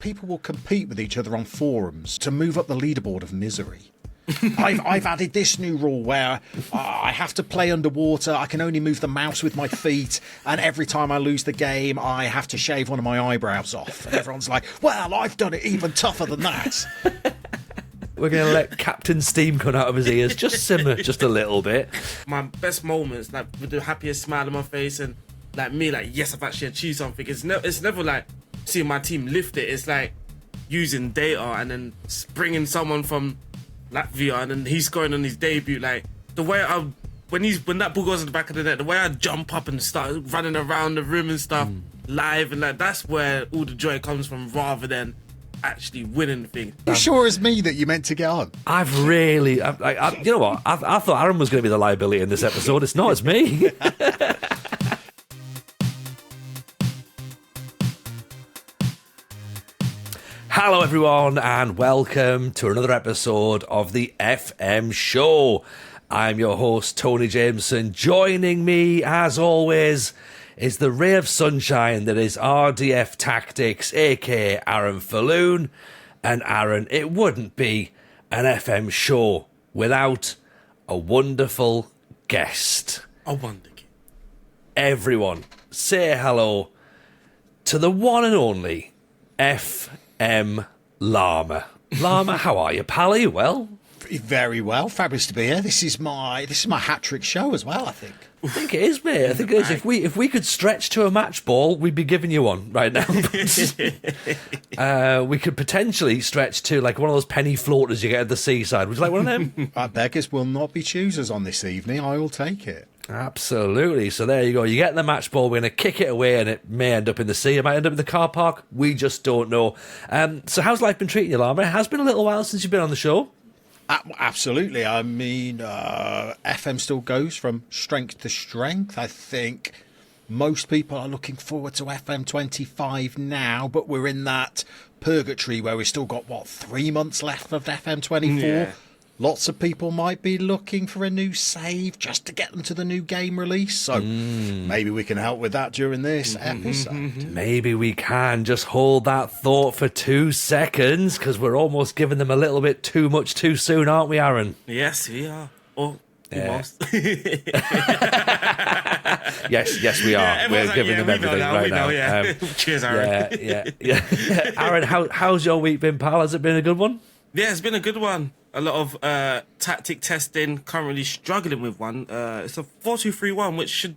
People will compete with each other on forums to move up the leaderboard of misery. I've added this new rule where I have to play underwater. I can only move the mouse with my feet, and every time I lose the game, I have to shave one of my eyebrows off. And everyone's like, "Well, I've done it even tougher than that." We're going to let Captain Steam come out of his ears. Just simmer just a little bit. My best moments, like with the happiest smile on my face, and like me, like yes, I've actually achieved something. It's never like seeing my team lift it. It's like using data and then bringing someone from Latvia and then he's scoring on his debut. Like the way when that ball goes in the back of the net, the way I jump up and start running around the room and stuff live, and like that's where all the joy comes from, rather than actually winning the thing. You sure as me that you meant to get on? I've really, you know what? I thought Aaron was going to be the liability in this episode. It's not, it's me. Hello, everyone, and welcome to another episode of the FM Show. I'm your host, Tony Jameson. Joining me, as always, is the ray of sunshine that is RDF Tactics, aka Aaron Falloon. And Aaron, it wouldn't be an FM show without a wonderful guest. I wonder. Everyone, say hello to the one and only FM Llama. Llama, how are you, pal? Are you well? Very well. Fabulous to be here. This is my hat-trick show as well, I think. I think it is, mate. I think it is. If we could stretch to a match ball, we'd be giving you one right now. We could potentially stretch to like one of those penny floaters you get at the seaside. Would you like one of them? Beggars will not be choosers on this evening. I will take it. Absolutely. So there you go. You get the match ball. We're going to kick it away, and it may end up in the sea. It might end up in the car park. We just don't know. So how's life been treating you, Llama? It has been a little while since you've been on the show. Absolutely. I mean, FM still goes from strength to strength. I think most people are looking forward to FM 25 now, but we're in that purgatory where we've still got, 3 months left of FM 24? Yeah. Lots of people might be looking for a new save just to get them to the new game release. So maybe we can help with that during this episode. Maybe we can. Just hold that thought for 2 seconds, because we're almost giving them a little bit too much too soon, aren't we, Aaron? Yes, we are. Or almost. Yes, we are. Yeah, we're giving them everything right now. Yeah. Cheers, Aaron. Yeah. Aaron, how's your week been, pal? Has it been a good one? Yeah, it's been a good one. A lot of tactic testing, currently struggling with one. It's a 4-2-3-1, which should,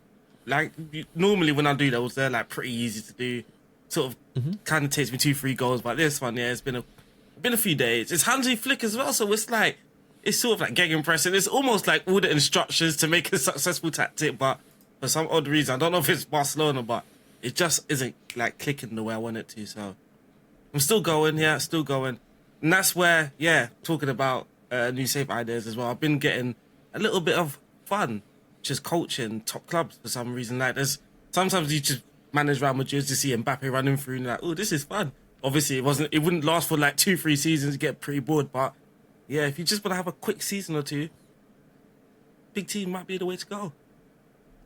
normally when I do those, they're pretty easy to do. Sort of kind of takes me 2-3 goals, but this one, it's been a few days. It's handsy flick as well, so it's sort of like gegenpressing. It's almost like all the instructions to make a successful tactic, but for some odd reason, I don't know if it's Barcelona, but it just isn't clicking the way I want it to. So I'm still going, still going. And that's where, talking about new save ideas as well, I've been getting a little bit of fun just coaching top clubs for some reason. Sometimes you just manage Real Madrid to see Mbappe running through and this is fun. Obviously, it wouldn't last for 2-3 seasons, get pretty bored, but if you just want to have a quick season or two, big team might be the way to go.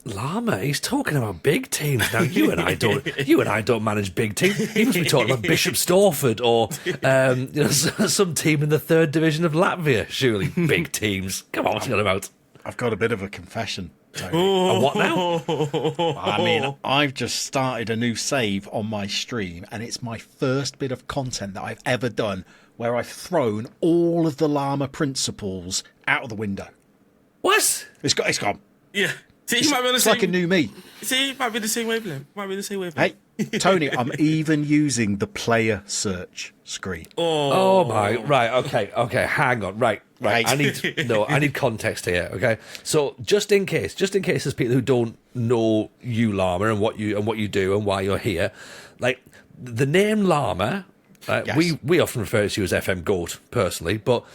Llama, he's talking about big teams now. You and I don't manage big teams. He must be talking about Bishop Stortford or some team in the 3rd division of Latvia. Surely, big teams. Come on, what's he on about? I've got a bit of a confession, Tony. And what now? I mean, I've just started a new save on my stream, and it's my first bit of content that I've ever done where I've thrown all of the Llama principles out of the window. What? It's gone. Yeah. See, it's like a new me. See, it might be the same wavelength. Hey, Tony, I'm even using the player search screen. Oh my! Right. Okay. Hang on. Right. Hey. I need context here. Okay. So just in case there's people who don't know you, Llama, and what you do and why you're here, the name Llama, yes. we often refer to you as FM Goat personally, but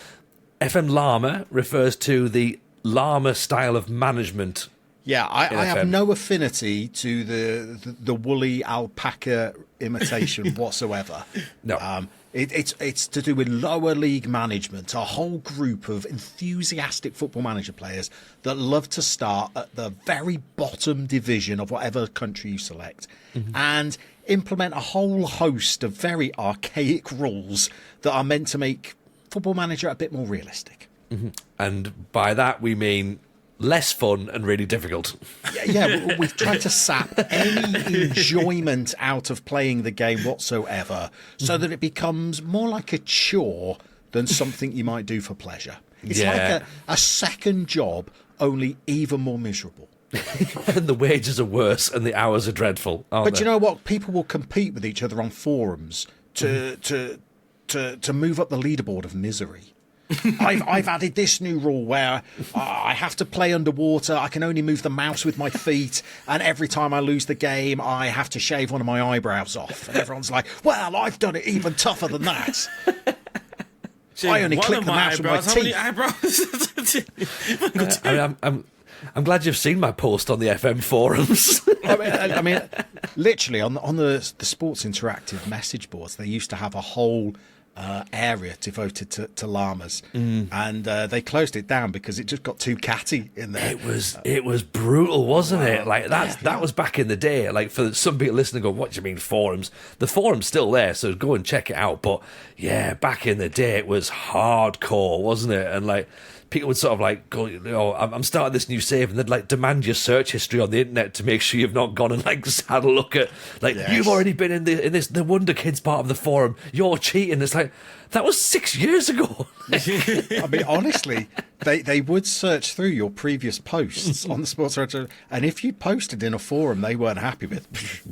FM Llama refers to the Llama style of management Yeah, I in have FM. no affinity to the woolly alpaca imitation whatsoever. No. It's to do with lower league management, a whole group of enthusiastic football manager players that love to start at the very bottom division of whatever country you select and implement a whole host of very archaic rules that are meant to make Football Manager a bit more realistic. And by that we mean less fun and really difficult. Yeah, we've tried to sap any enjoyment out of playing the game whatsoever so that it becomes more like a chore than something you might do for pleasure. It's like a second job, only even more miserable. And the wages are worse and the hours are dreadful, aren't But they? you know what? People will compete with each other on forums to move up the leaderboard of misery. I've added this new rule where I have to play underwater. I can only move the mouse with my feet, and every time I lose the game, I have to shave one of my eyebrows off. And everyone's like, "Well, I've done it even tougher than that." I only click the mouse with my How many teeth. eyebrows? I'm glad you've seen my post on the FM forums. I mean, literally on the Sports Interactive message boards, they used to have a whole area devoted to llamas, and they closed it down because it just got too catty in there. It was brutal, wasn't it? Like that was back in the day. Like for some people listening, go, "What do you mean forums?" The forum's still there, so go and check it out. But yeah, back in the day, it was hardcore, wasn't it? And like people would sort of like go, I'm starting this new save, and they'd like demand your search history on the internet to make sure you've not gone and like just had a look at like you've already been in the Wonder Kids part of the forum. You're cheating. It's like that was 6 years ago. I mean, honestly, they would search through your previous posts on the Sports Interactive, and if you posted in a forum they weren't happy with,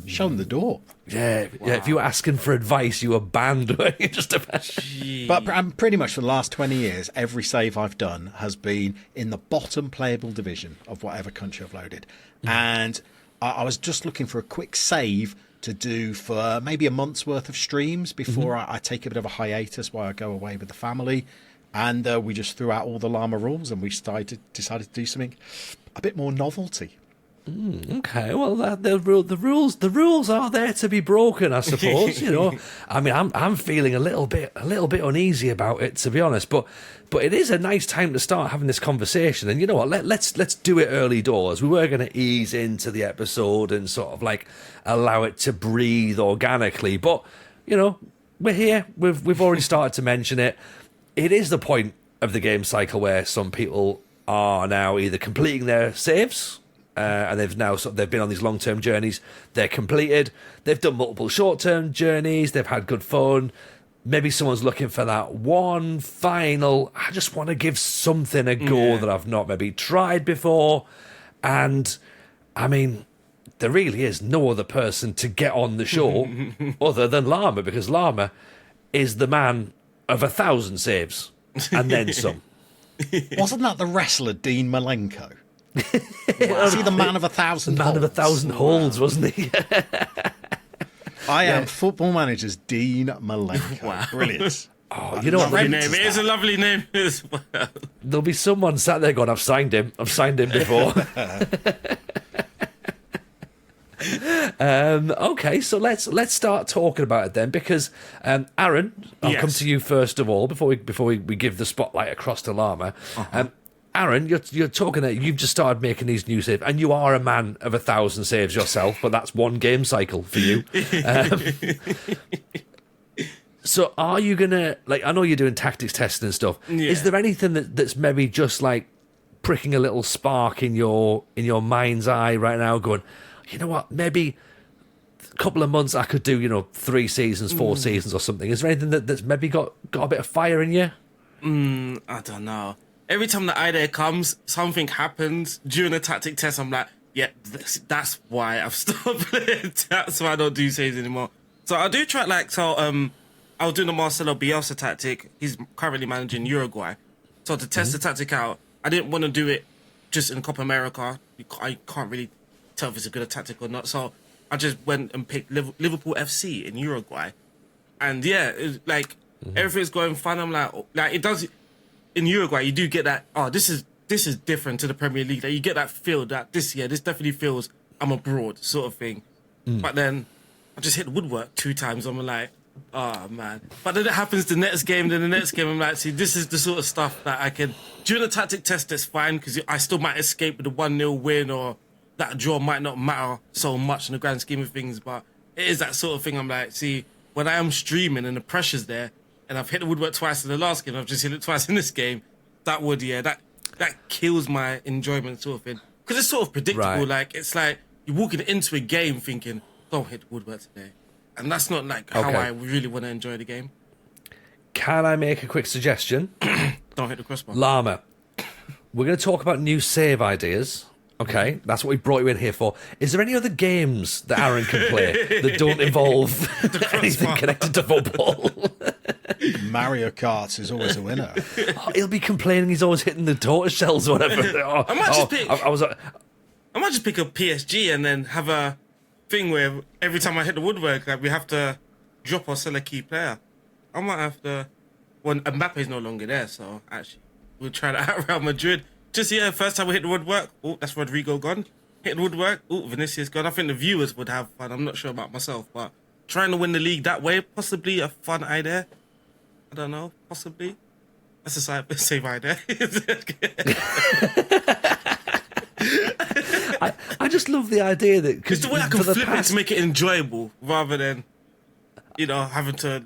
show them the door. Yeah. If you were asking for advice, you were banned. Weren't you? Just about. But pretty much for the last 20 years, every save I've done has been in the bottom playable division of whatever country I've loaded. And I was just looking for a quick save to do for maybe a month's worth of streams before I take a bit of a hiatus while I go away with the family. And we just threw out all the llama rules and we decided to do something a bit more novelty. Okay, well, the rules are there to be broken, I suppose. You know, I mean, I'm feeling a little bit uneasy about it, to be honest. But it is a nice time to start having this conversation. And you know what? Let's do it early doors. We were going to ease into the episode and sort of like allow it to breathe organically. But you know, we're here. We've already started to mention it. It is the point of the game cycle where some people are now either completing their saves. And they've been on these long-term journeys. They're completed. They've done multiple short-term journeys. They've had good fun. Maybe someone's looking for that one final, I just want to give something a go that I've not maybe tried before. And, I mean, there really is no other person to get on the show other than Llama, because Llama is the man of 1,000 saves and then some. Wasn't that the wrestler Dean Malenko? Was he the man of 1,000 Man of 1,000 holds, wasn't he? I am Football Manager's Dean Malenko. Wow. Brilliant. Oh, you know what? Lovely name. It is a lovely name as well. There'll be someone sat there going, I've signed him before. Okay, so let's start talking about it then, because Aaron, I'll come to you first of all before we give the spotlight across to Llama. Aaron, you're talking that you've just started making these new saves, and you are a man of 1,000 saves yourself, but that's one game cycle for you. So are you gonna, like, I know you're doing tactics testing and stuff. Yeah. Is there anything that's maybe just like pricking a little spark in your mind's eye right now, going, you know what, maybe a couple of months I could do, 3 seasons, 4 seasons or something? Is there anything that's maybe got a bit of fire in you? I don't know. Every time the idea comes, something happens during a tactic test. I'm like, yeah, that's why I've stopped playing. That's why I don't do saves anymore. So I do try, I was doing the Marcelo Bielsa tactic. He's currently managing Uruguay. So to test the tactic out, I didn't want to do it just in Copa America. I can't really tell if it's a good tactic or not. So I just went and picked Liverpool FC in Uruguay. And yeah, it was everything's going fine. I'm like it does. In Uruguay, you do get that, this is this is different to the Premier League. That you get that feel that this definitely feels I'm abroad sort of thing. But then I just hit the woodwork 2 times. I'm like, oh man. But then it happens the next game, then the next game. I'm like, see, this is the sort of stuff that I can, during the tactic test, it's fine because I still might escape with a 1-0 win, or that draw might not matter so much in the grand scheme of things. But it is that sort of thing. I'm like, see, when I am streaming and the pressure's there, and I've hit the woodwork twice in the last game, I've just hit it twice in this game, that kills my enjoyment sort of thing. Because it's sort of predictable. Right. Like, it's like you're walking into a game thinking, don't hit the woodwork today. And that's not like how I really want to enjoy the game. Can I make a quick suggestion? Don't hit the crossbar. Llama, we're going to talk about new save ideas. Okay, that's what we brought you in here for. Is there any other games that Aaron can play that don't involve anything connected to football? Mario Kart is always a winner. Oh, he'll be complaining he's always hitting the tortoise shells or whatever. I might just pick up PSG and then have a thing where every time I hit the woodwork, like, we have to drop or sell a key player. I might have to. Well, Mbappe's no longer there, so actually we'll try that out. Real Madrid. Just first time we hit the woodwork. Oh, that's Rodrigo gone. Hit the woodwork. Oh, Vinicius gone. I think the viewers would have fun. I'm not sure about myself, but trying to win the league that way, possibly a fun idea. I don't know. Possibly. That's a save idea. I just love the idea that... It's the way I can flip it to make it enjoyable rather than, having to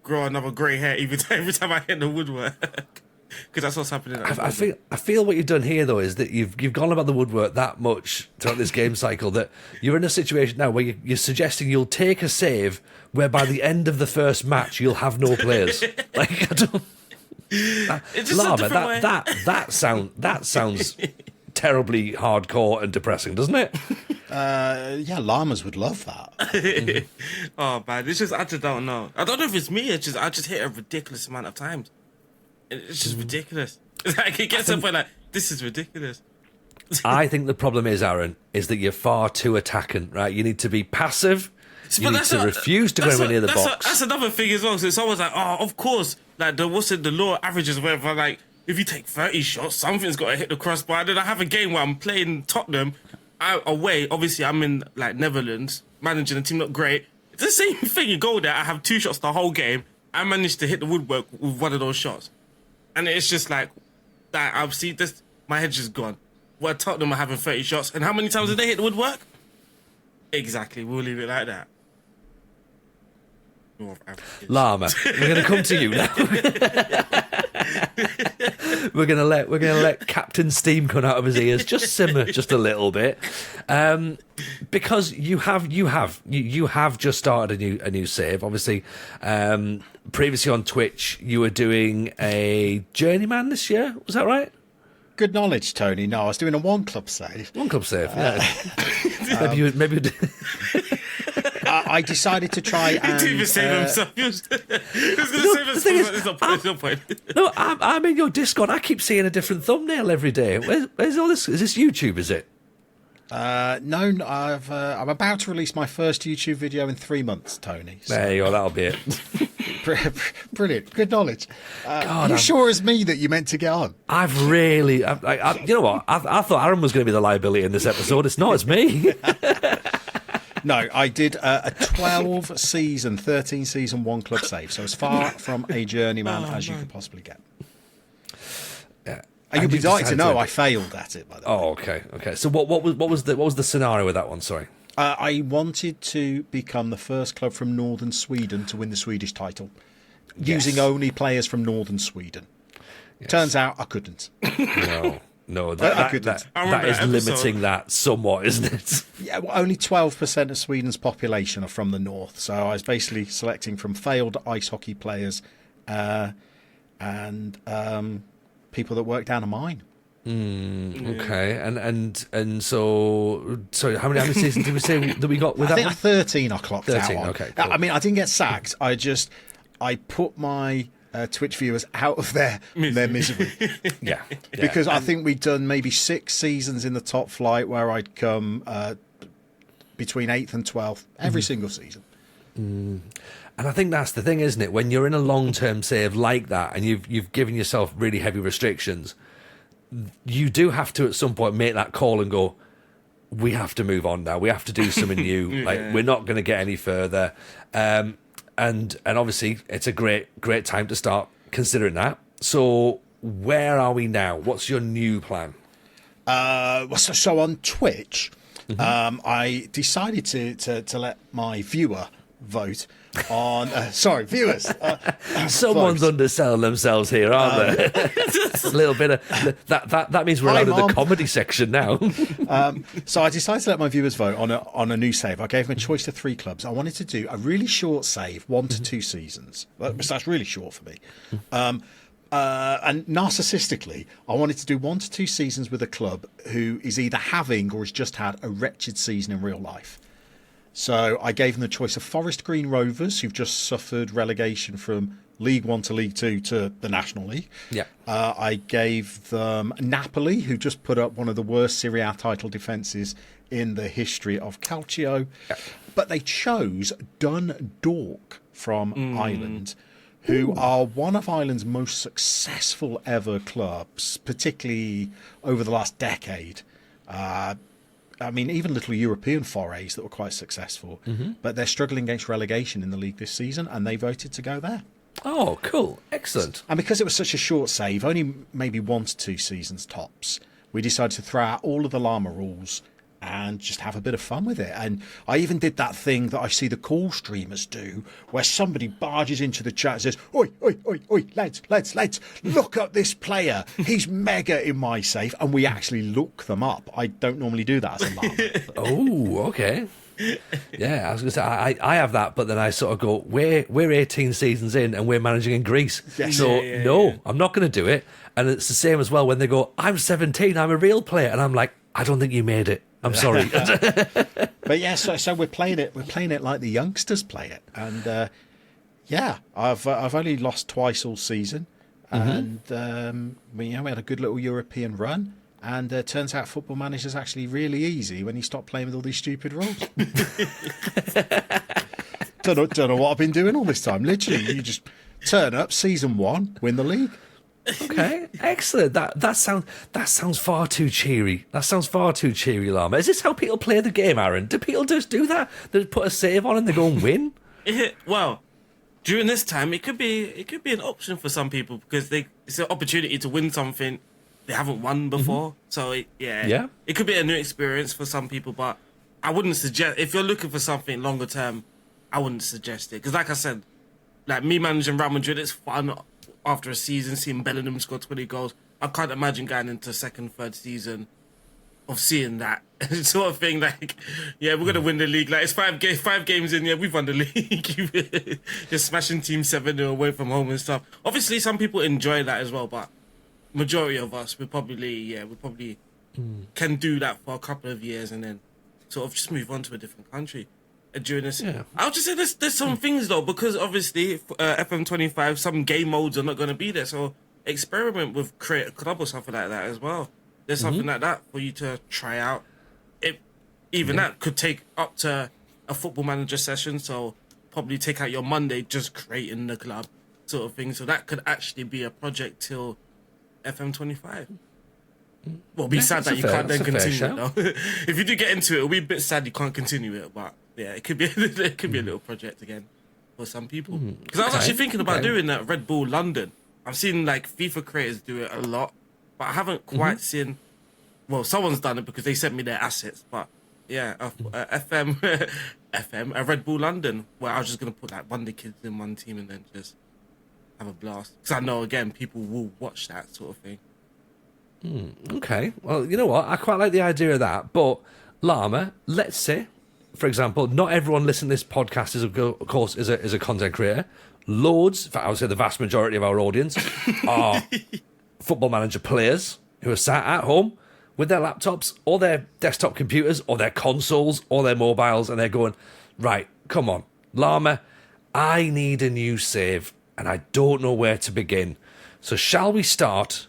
grow another grey hair every time I hit the woodwork. Because that's what's happening. I feel what you've done here, though, is that you've gone about the woodwork that much throughout this game cycle that you're in a situation now where you're suggesting you'll take a save where by the end of the first match you'll have no players. Like, I don't... It's just Llama, a different way. that sounds terribly hardcore and depressing, doesn't it? Yeah, llamas would love that. Oh man, it's just I just don't know. I don't know if it's me. It's just I just hit a ridiculous amount of times. It's just ridiculous. Like it gets up where like this is ridiculous. I think the problem is, Aaron, is that you're far too attacking. Right? You need to be passive. You need to refuse to go anywhere near the box. That's another thing as well. So it's always like, oh, of course, like the law averages, whatever. Like if you take 30 shots, something's got to hit the crossbar. Then I have a game where I'm playing Tottenham away. Obviously, I'm in like Netherlands, managing a team not great. It's the same thing. You go there, I have 2 shots the whole game. I managed to hit the woodwork with one of those shots, and it's just like that. I've seen this. My head's just gone. Where Tottenham are having 30 shots, and how many times did they hit the woodwork? Exactly. We'll leave it like that. Llama, we're going to come to you now. we're going to let Captain Steam come out of his ears. Just simmer just a little bit, because you have just started a new save. Obviously, previously on Twitch, you were doing a journeyman this year. Was that right? Good knowledge, Tony. No, I was doing a one club save. One club save. Yeah. maybe. I decided to try and... He didn't even save himself. He was going to save himself. There's no point. No, I'm in your Discord. I keep seeing a different thumbnail every day. Where's all this? Is this YouTube, is it? No, I'm about to release my first YouTube video in 3 months, Tony. So. There you go, that'll be it. Brilliant. Good knowledge. God, you sure as me that you meant to get on? I've really... you know what? I thought Aaron was going to be the liability in this episode. It's not, it's me. No, I did a 12-season, 13-season one club save, so as far from a journeyman as you could possibly get. Yeah. And you'd be delighted to know I failed at it, by the way. Oh, okay. So what was the scenario with that one? Sorry. I wanted to become the first club from northern Sweden to win the Swedish title, using only players from northern Sweden. Yes. Turns out I couldn't. No, that is limiting that somewhat, isn't it? Yeah, well, only 12% of Sweden's population are from the north, so I was basically selecting from failed ice hockey players and people that work down a mine. Okay, and so how many seasons did we say that we got with that? I think 13 I clocked 13, out on. Okay, cool. I mean, I didn't get sacked. I put my Twitch viewers out of their misery. Yeah. Because I think we'd done maybe 6 seasons in the top flight where I'd come between 8th and 12th every single season. And I think that's the thing, isn't it? When you're in a long-term save like that and you've given yourself really heavy restrictions, you do have to at some point make that call and go, we have to move on now. We have to do something new. Like, we're not going to get any further. And obviously, it's a great time to start considering that. So, where are we now? What's your new plan? So on Twitch, I decided to let my viewer vote on. Viewers. Someone's vote. underselling themselves here, aren't they? A little bit of that means we're out of the comedy section now. So I decided to let my viewers vote on a new save. I gave them a choice to 3 clubs. I wanted to do a really short save, 1 to 2 seasons. That's really short for me. And narcissistically, I wanted to do 1 to 2 seasons with a club who is either having or has just had a wretched season in real life. So I gave them the choice of Forest Green Rovers, who've just suffered relegation from League 1 to League 2 to the National League. Yeah. I gave them Napoli, who just put up one of the worst Serie A title defences in the history of Calcio. Yeah. But they chose Dundalk from Ireland, who are one of Ireland's most successful ever clubs, particularly over the last decade. I mean, even little European forays that were quite successful, but they're struggling against relegation in the league this season, and they voted to go there. Oh, cool. Excellent. And because it was such a short save, only maybe 1 to 2 seasons tops, we decided to throw out all of the Llama rules and just have a bit of fun with it. And I even did that thing that I see the call streamers do, where somebody barges into the chat and says, oi, oi, oi, oi, lads, look at this player. He's mega in my save. And we actually look them up. I don't normally do that as a Llama. Oh, okay. Yeah, I was going to say, I have that, but then I sort of go, we're 18 seasons in and we're managing in Greece. Yes. So, I'm not going to do it. And it's the same as well when they go, I'm 17, I'm a real player. And I'm like, I don't think you made it. I'm sorry. But yeah, so we're playing it like the youngsters play it. And I've only lost twice all season. And we had a good little European run. And turns out Football Manager is actually really easy when you stop playing with all these stupid rules. don't know what I've been doing all this time. Literally, you just turn up, season 1, win the league. Okay, excellent. That sounds far too cheery. That sounds far too cheery, Llama. Is this how people play the game, Aaron? Do people just do that? They just put a save on and they go and win? Well, during this time, it could be an option for some people because it's an opportunity to win something they haven't won before. So it could be a new experience for some people. But I wouldn't suggest, if you're looking for something longer term, I wouldn't suggest it because, like I said, like me managing Real Madrid, it's fun. After a season, seeing Bellingham score 20 goals, I can't imagine going into 2nd, 3rd season of seeing that sort of thing. Like, yeah, we're gonna win the league. Like, it's 5 games in. Yeah, we've won the league. Just smashing Team 7-0 away from home and stuff. Obviously, some people enjoy that as well, but majority of us, we probably can do that for a couple of years and then sort of just move on to a different country. During this, I'll just say there's some things though, because obviously FM25, some game modes are not going to be there, so experiment with create a club or something like that as well. There's something like that for you to try out. That could take up to a Football Manager session, so probably take out your Monday just creating the club sort of thing. So that could actually be a project till FM25. Well, be sad that you can't then continue it though. If you do get into it, it'll be a bit sad you can't continue it, but yeah, it could be a little project again for some people. Because I was actually thinking about doing that Red Bull London. I've seen like FIFA creators do it a lot, but I haven't quite seen. Well, someone's done it because they sent me their assets. But yeah, a Red Bull London, where I was just gonna put like Wonder Kids in one team and then just have a blast. Because I know again people will watch that sort of thing. Okay, well, you know what? I quite like the idea of that. But Llama, let's say, for example, not everyone listening to this podcast is, of course, is a content creator. Loads, in fact, I would say the vast majority of our audience are Football Manager players who are sat at home with their laptops or their desktop computers or their consoles or their mobiles, and they're going, right, come on, Llama, I need a new save and I don't know where to begin. So shall we start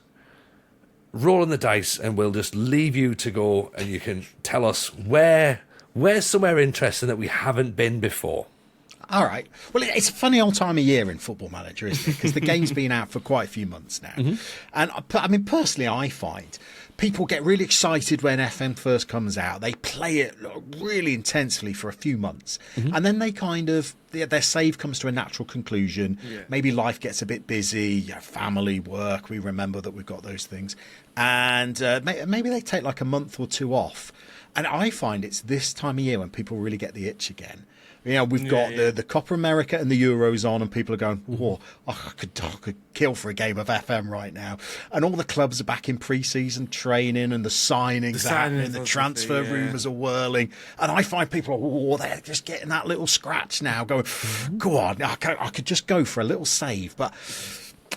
rolling the dice, and we'll just leave you to go and you can tell us where's somewhere interesting that we haven't been before. All right. Well, it's a funny old time of year in Football Manager, isn't it? Because the game's been out for quite a few months now. And I mean, personally, I find people get really excited when FM first comes out. They play it really intensely for a few months. And then they kind of, their save comes to a natural conclusion. Yeah. Maybe life gets a bit busy, family, work. We remember that we've got those things. And maybe they take like a month or two off. And I find it's this time of year when people really get the itch again. You know, we've got the Copa America and the Euros on, and people are going, whoa, I could kill for a game of FM right now. And all the clubs are back in pre-season training, and the signings are happening, the transfer rumours are whirling. And I find people, they're just getting that little scratch now, going, go on, I could just go for a little save. But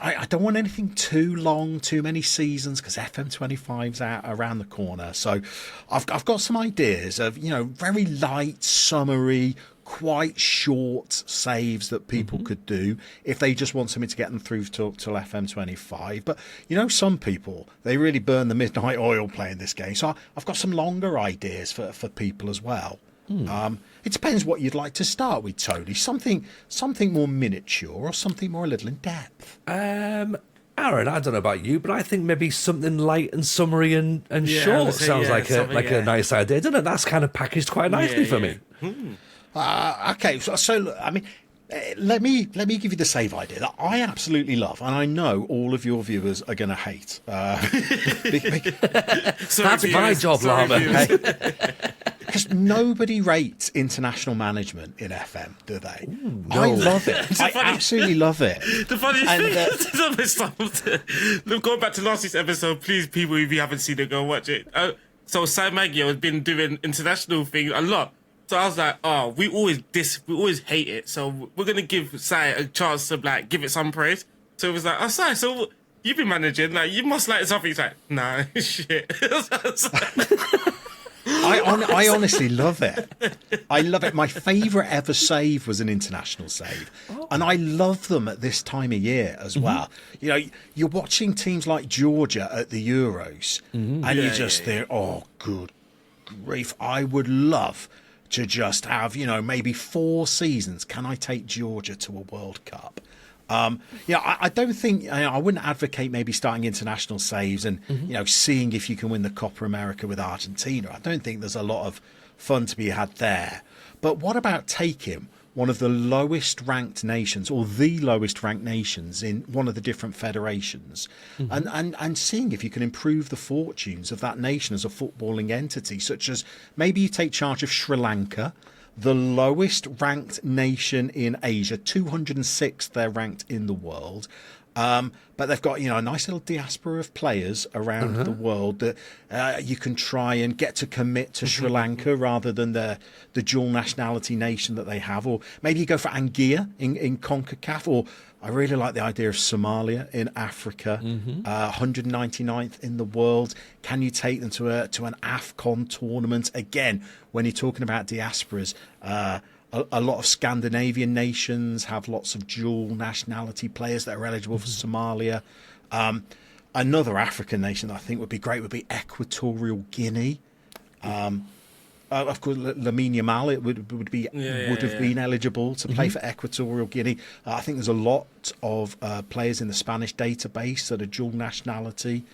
I don't want anything too long, too many seasons, because FM25's out around the corner. So I've got some ideas of, very light, summery, quite short saves that people could do if they just want something to get them through till FM25. But, some people, they really burn the midnight oil playing this game. So I've got some longer ideas for people as well. It depends what you'd like to start with, Tony. Something more miniature or something more a little in depth. Aaron, I don't know about you, but I think maybe something light and summery and short sounds like a nice idea, doesn't it? That's kind of packaged quite nicely for me. Okay, so look, I mean, let me give you the save idea that I absolutely love, and I know all of your viewers are going to hate. That's my job, Llama. Because nobody rates international management in FM, do they? Ooh, no. I love it. I absolutely love it. The funniest thing, going back to last week's episode, please, people, if you haven't seen it, go watch it. So Sam Maggio has been doing international thing a lot. So I was like, we always hate it. So we're gonna give Sai a chance to give it some praise. So it was like, Sai, so you've been managing, you must like something. He's like, nah, shit. I honestly love it. I love it. My favourite ever save was an international save. And I love them at this time of year as well. You're watching teams like Georgia at the Euros and you just think, oh, good grief, I would love to just have, maybe 4 seasons. Can I take Georgia to a World Cup? I don't think, I wouldn't advocate maybe starting international saves and, seeing if you can win the Copa America with Argentina. I don't think there's a lot of fun to be had there. But what about taking one of the lowest ranked nations or the lowest ranked nations in one of the different federations and seeing if you can improve the fortunes of that nation as a footballing entity, such as maybe you take charge of Sri Lanka, the lowest ranked nation in Asia, 206th they're ranked in the world. But they've got, a nice little diaspora of players around the world that you can try and get to commit to Sri Lanka rather than the dual nationality nation that they have. Or maybe you go for Anguilla in CONCACAF, or I really like the idea of Somalia in Africa, 199th in the world. Can you take them to an AFCON tournament? Again, when you're talking about diasporas, a lot of Scandinavian nations have lots of dual nationality players that are eligible for Somalia. Another African nation that I think would be great would be Equatorial Guinea. Of course, Lamine Yamal would have been eligible to play for Equatorial Guinea. I think there's a lot of players in the Spanish database that are dual nationality.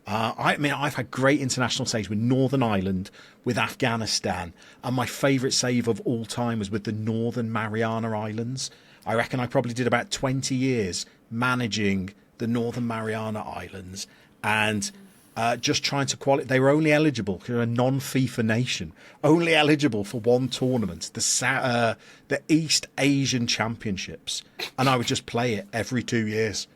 I've had great international saves with Northern Ireland, with Afghanistan, and my favourite save of all time was with the Northern Mariana Islands. I reckon I probably did about 20 years managing the Northern Mariana Islands and just trying to qualify. They were only eligible, because they're a non-FIFA nation, only eligible for one tournament, the East Asian Championships, and I would just play it every 2 years.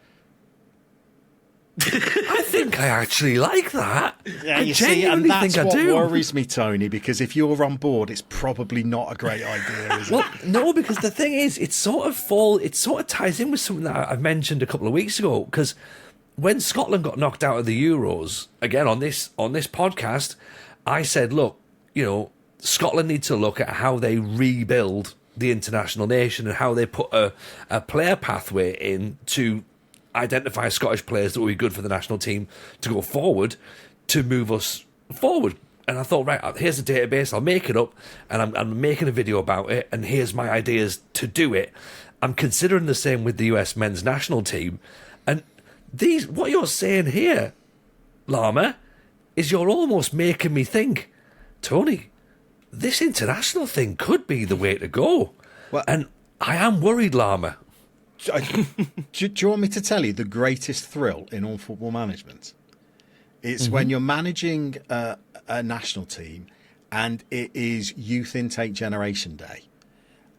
I think I actually like that. Yeah, I genuinely think I do. That's what worries me, Tony, because if you're on board, it's probably not a great idea, is it? Well, no, because the thing is, it sort of ties in with something that I've mentioned a couple of weeks ago, because when Scotland got knocked out of the Euros, again on this podcast, I said, look, Scotland need to look at how they rebuild the international nation and how they put a player pathway in to identify Scottish players that will be good for the national team to go forward, to move us forward. And I thought, right, here's a database, I'll make it up, and I'm making a video about it, and here's my ideas to do it. I'm considering the same with the US men's national team. And what you're saying here, Llama, is you're almost making me think, Tony, this international thing could be the way to go. Well, and I am worried, Llama. Do you want me to tell you the greatest thrill in all football management? It's when you're managing a national team and it is Youth Intake Generation Day,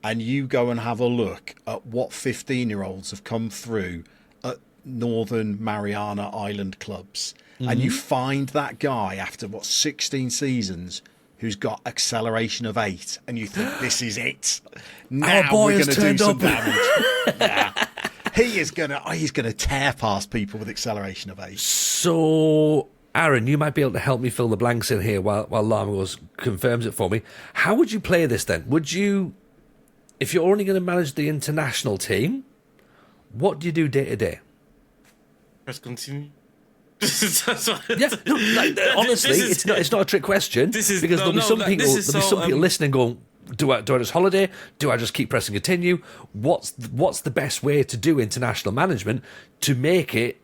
and you go and have a look at what 15-year-olds have come through at Northern Mariana Island clubs, and you find that guy after, 16 seasons who's got acceleration of 8, and you think, this is it. Now we're going to do some damage. Yeah. He's gonna tear past people with acceleration of 8. So, Aaron, you might be able to help me fill the blanks in here while Llama confirms it for me. How would you play this then? Would you, if you're only going to manage the international team, what do you do day to day? Press continue. Yeah, no, honestly, it's not a trick question. Because there'll be some people listening going, do I just holiday? Do I just keep pressing continue? What's the best way to do international management to make it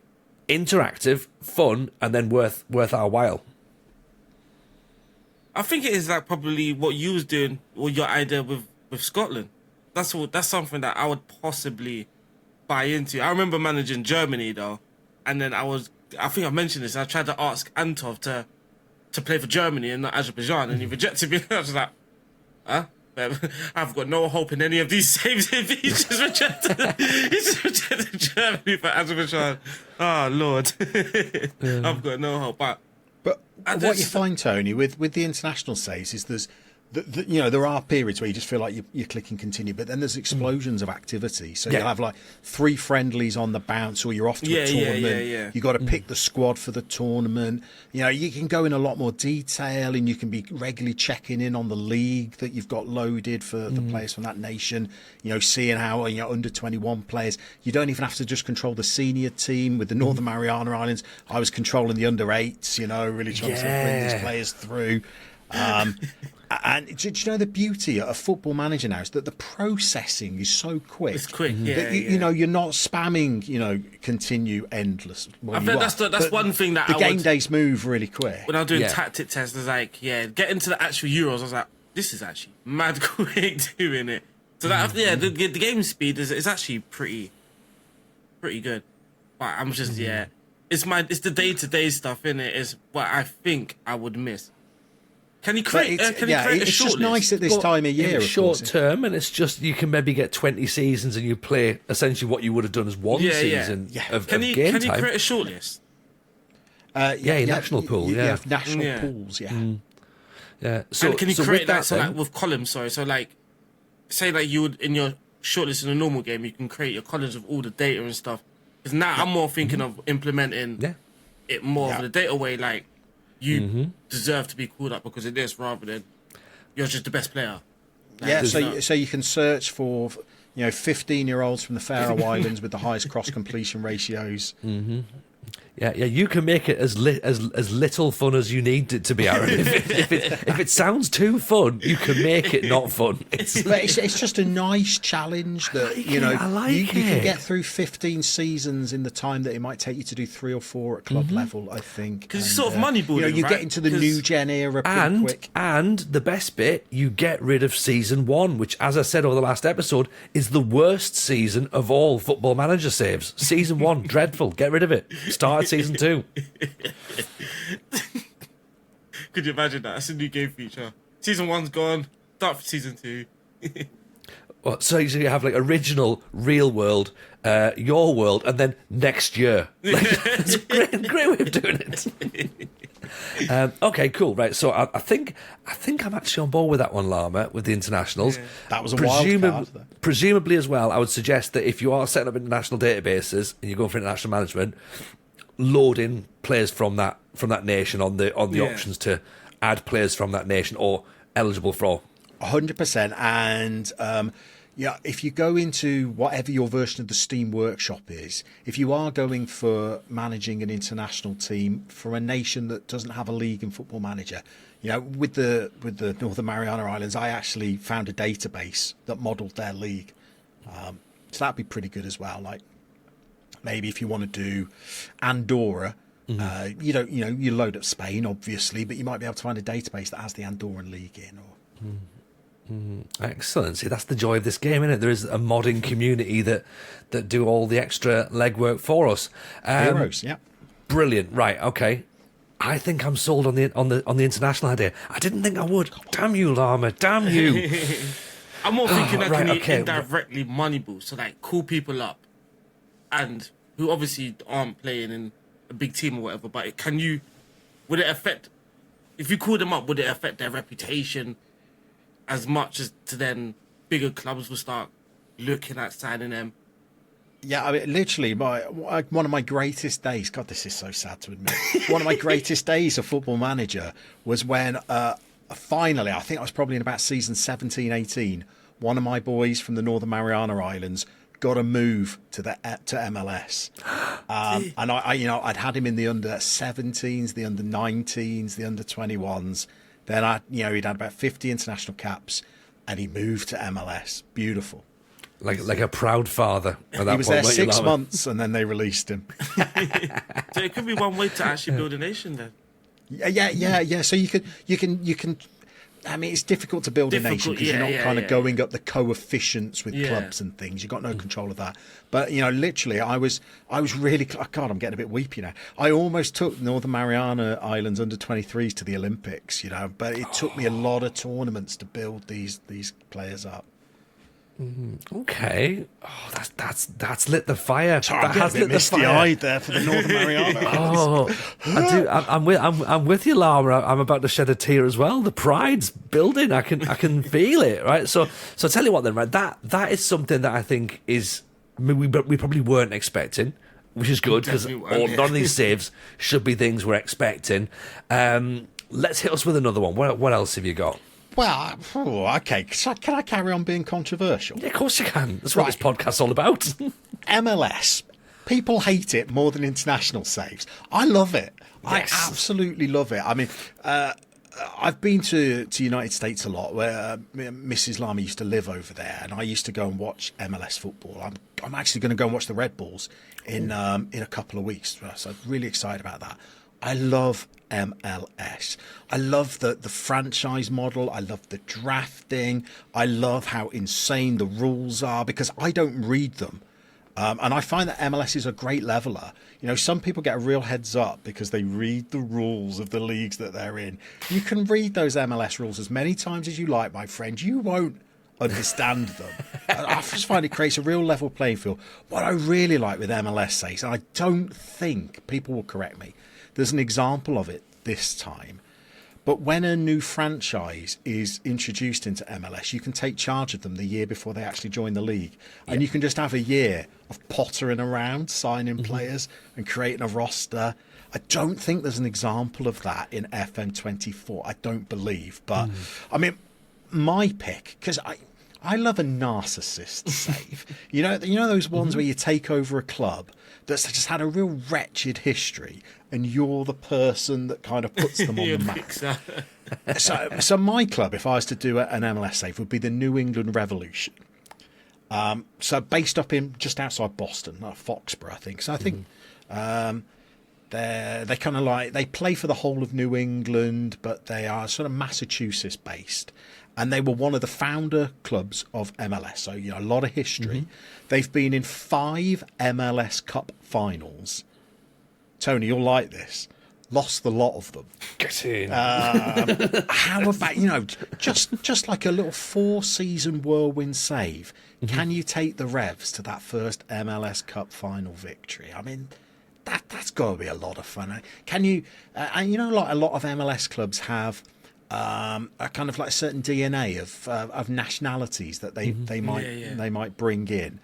interactive, fun, and then worth our while? I think it is like probably what you was doing, or your idea with Scotland. That's something that I would possibly buy into. I remember managing Germany though, and then I think I mentioned this. I tried to ask Antov to play for Germany and not Azerbaijan, and he rejected me. I was like, huh? I've got no hope in any of these saves. He's just rejected Germany for Azerbaijan. Oh Lord, I've got no hope. But what you find, Tony, with the international saves is there's there are periods where you just feel like you're clicking continue, but then there's explosions of activity. So you'll have like 3 friendlies on the bounce, or you're off to a tournament. You got to pick the squad for the tournament. You can go in a lot more detail, and you can be regularly checking in on the league that you've got loaded for the players from that nation. Seeing how under 21 players. You don't even have to just control the senior team with the Northern Mariana Islands. I was controlling the under 8s. Really trying to bring these players through. And do you know the beauty of Football Manager now is that the processing is so quick. It's quick, that you're not spamming, continue endless. I bet that's one thing that the game days move really quick. When I was doing tactic tests, it's like, get into the actual Euros. I was like, this is actually mad quick doing it. So that the game speed is actually pretty good. But I'm just it's the day-to-day stuff in it is what I think I would miss. Can you create a short It's just list? nice at this time of year. It's short term, and it's just you can maybe get 20 seasons and you play essentially what you would have done as one season of game time. Can you create a short list? National pool. Yeah, national pools. Yeah. So and can you create that with columns? Sorry, so like, say like you would in your shortlist in a normal game, you can create your columns with all the data and stuff. Because now I'm more thinking of implementing it more of the data way, like. You deserve to be called up because of this, rather than you're just the best player. So you can search for 15-year-olds from the Faroe Islands with the highest cross completion ratios. Yeah, you can make it as little fun as you need it to be, Aaron. If it sounds too fun, you can make it not fun. It's just a nice challenge that you can get through 15 seasons in the time that it might take you to do 3 or 4 at club level. I think because it's sort of money balling. You get into the new gen era pretty quick. And the best bit, you get rid of season 1, which, as I said over the last episode, is the worst season of all Football Manager saves. Season 1, dreadful. Get rid of it. Start season 2. Could you imagine that? That's a new game feature. Season 1's gone. Start for season 2. Well, so you have like original, real world, your world, and then next year. It's a great way of doing it. Okay, cool. Right, so I think I'm actually on board with that one, Llama, with the internationals. Yeah. That was a wild card. Presumably as well, I would suggest that if you are setting up international databases and you're going for international management, load in players from that nation on the options to add players from that nation or eligible for. 100%, and Yeah, if you go into whatever your version of the Steam Workshop is, if you are going for managing an international team for a nation that doesn't have a league in Football Manager, with the Northern Mariana Islands, I actually found a database that modelled their league, so that'd be pretty good as well. Like maybe if you want to do Andorra, you load up Spain obviously, but you might be able to find a database that has the Andorran league in. Excellent. See, that's the joy of this game, isn't it? There is a modding community that do all the extra legwork for us. Heroes, yeah. Brilliant. Right. Okay. I think I'm sold on the international idea. I didn't think I would. Damn you, Llama. Damn you. I'm more thinking that right, can okay. indirectly money boost, so like call people up, and who obviously aren't playing in a big team or whatever. But would it affect if you call them up? Would it affect their reputation as much as to then bigger clubs will start looking at signing them? Yeah, I mean, literally, one of my greatest days, God, this is so sad to admit, one of my greatest days of Football Manager was when, finally, I think I was probably in about season 17, 18, one of my boys from the Northern Mariana Islands got a move to MLS. And I'd had him in the under 17s, the under 19s, the under 21s. Then he'd had about 50 international caps, and he moved to MLS. Beautiful. Like a proud father. He was there 6 months, and then they released him. So it could be one way to actually build a nation then. Yeah. So you can. I mean, it's difficult to build a nation because you're not kind of going up the coefficients with clubs and things. You've got no control of that. But literally, I was really. God, I'm getting a bit weepy now. I almost took Northern Mariana Islands under 23s to the Olympics. But it took me a lot of tournaments to build these players up. Okay. Oh, that's lit the fire. That has lit the fire. Misty-eyed there for the Northern Mariana Islands. I do. I'm with you, Llama. I'm about to shed a tear as well. The pride's building. I can feel it. Right. So tell you what then. Right. That is something that I think is we probably weren't expecting, which is good because none of these saves should be things we're expecting. Let's hit us with another one. What else have you got? Well, okay. Can I carry on being controversial? Yeah, of course you can. That's what this podcast's all about. MLS. People hate it more than international saves. I love it. Yes. I absolutely love it. I mean, I've been to United States a lot, where Mrs. Llama used to live over there, and I used to go and watch MLS football. I'm actually going to go and watch the Red Bulls in a couple of weeks, so I'm really excited about that. I love MLS. I love the franchise model. I love the drafting. I love how insane the rules are because I don't read them. And I find that MLS is a great leveler. Some people get a real heads up because they read the rules of the leagues that they're in. You can read those MLS rules as many times as you like, my friend. You won't understand them. I just find it creates a real level playing field. What I really like with MLS says, and I don't think people will correct me, there's an example of it this time. But when a new franchise is introduced into MLS, you can take charge of them the year before they actually join the league. And you can just have a year of pottering around, signing players and creating a roster. I don't think there's an example of that in FM24. I don't believe. But, I mean, my pick, because I love a narcissist save. You know those ones where you take over a club that's just had a real wretched history, and you're the person that kind of puts them on the map. So my club, if I was to do an MLS save, would be the New England Revolution. So based up in just outside Boston, Foxborough, I think. So I think they kind of like they play for the whole of New England, but they are sort of Massachusetts based. And they were one of the founder clubs of MLS, so a lot of history. They've been in 5 MLS Cup finals. Tony, you'll like this. Lost the lot of them. Get in. How about just like a little 4-season whirlwind save? Can you take the Revs to that first MLS Cup final victory? I mean, that's got to be a lot of fun. Can you? And like a lot of MLS clubs have. A kind of like a certain DNA of nationalities that they might bring in,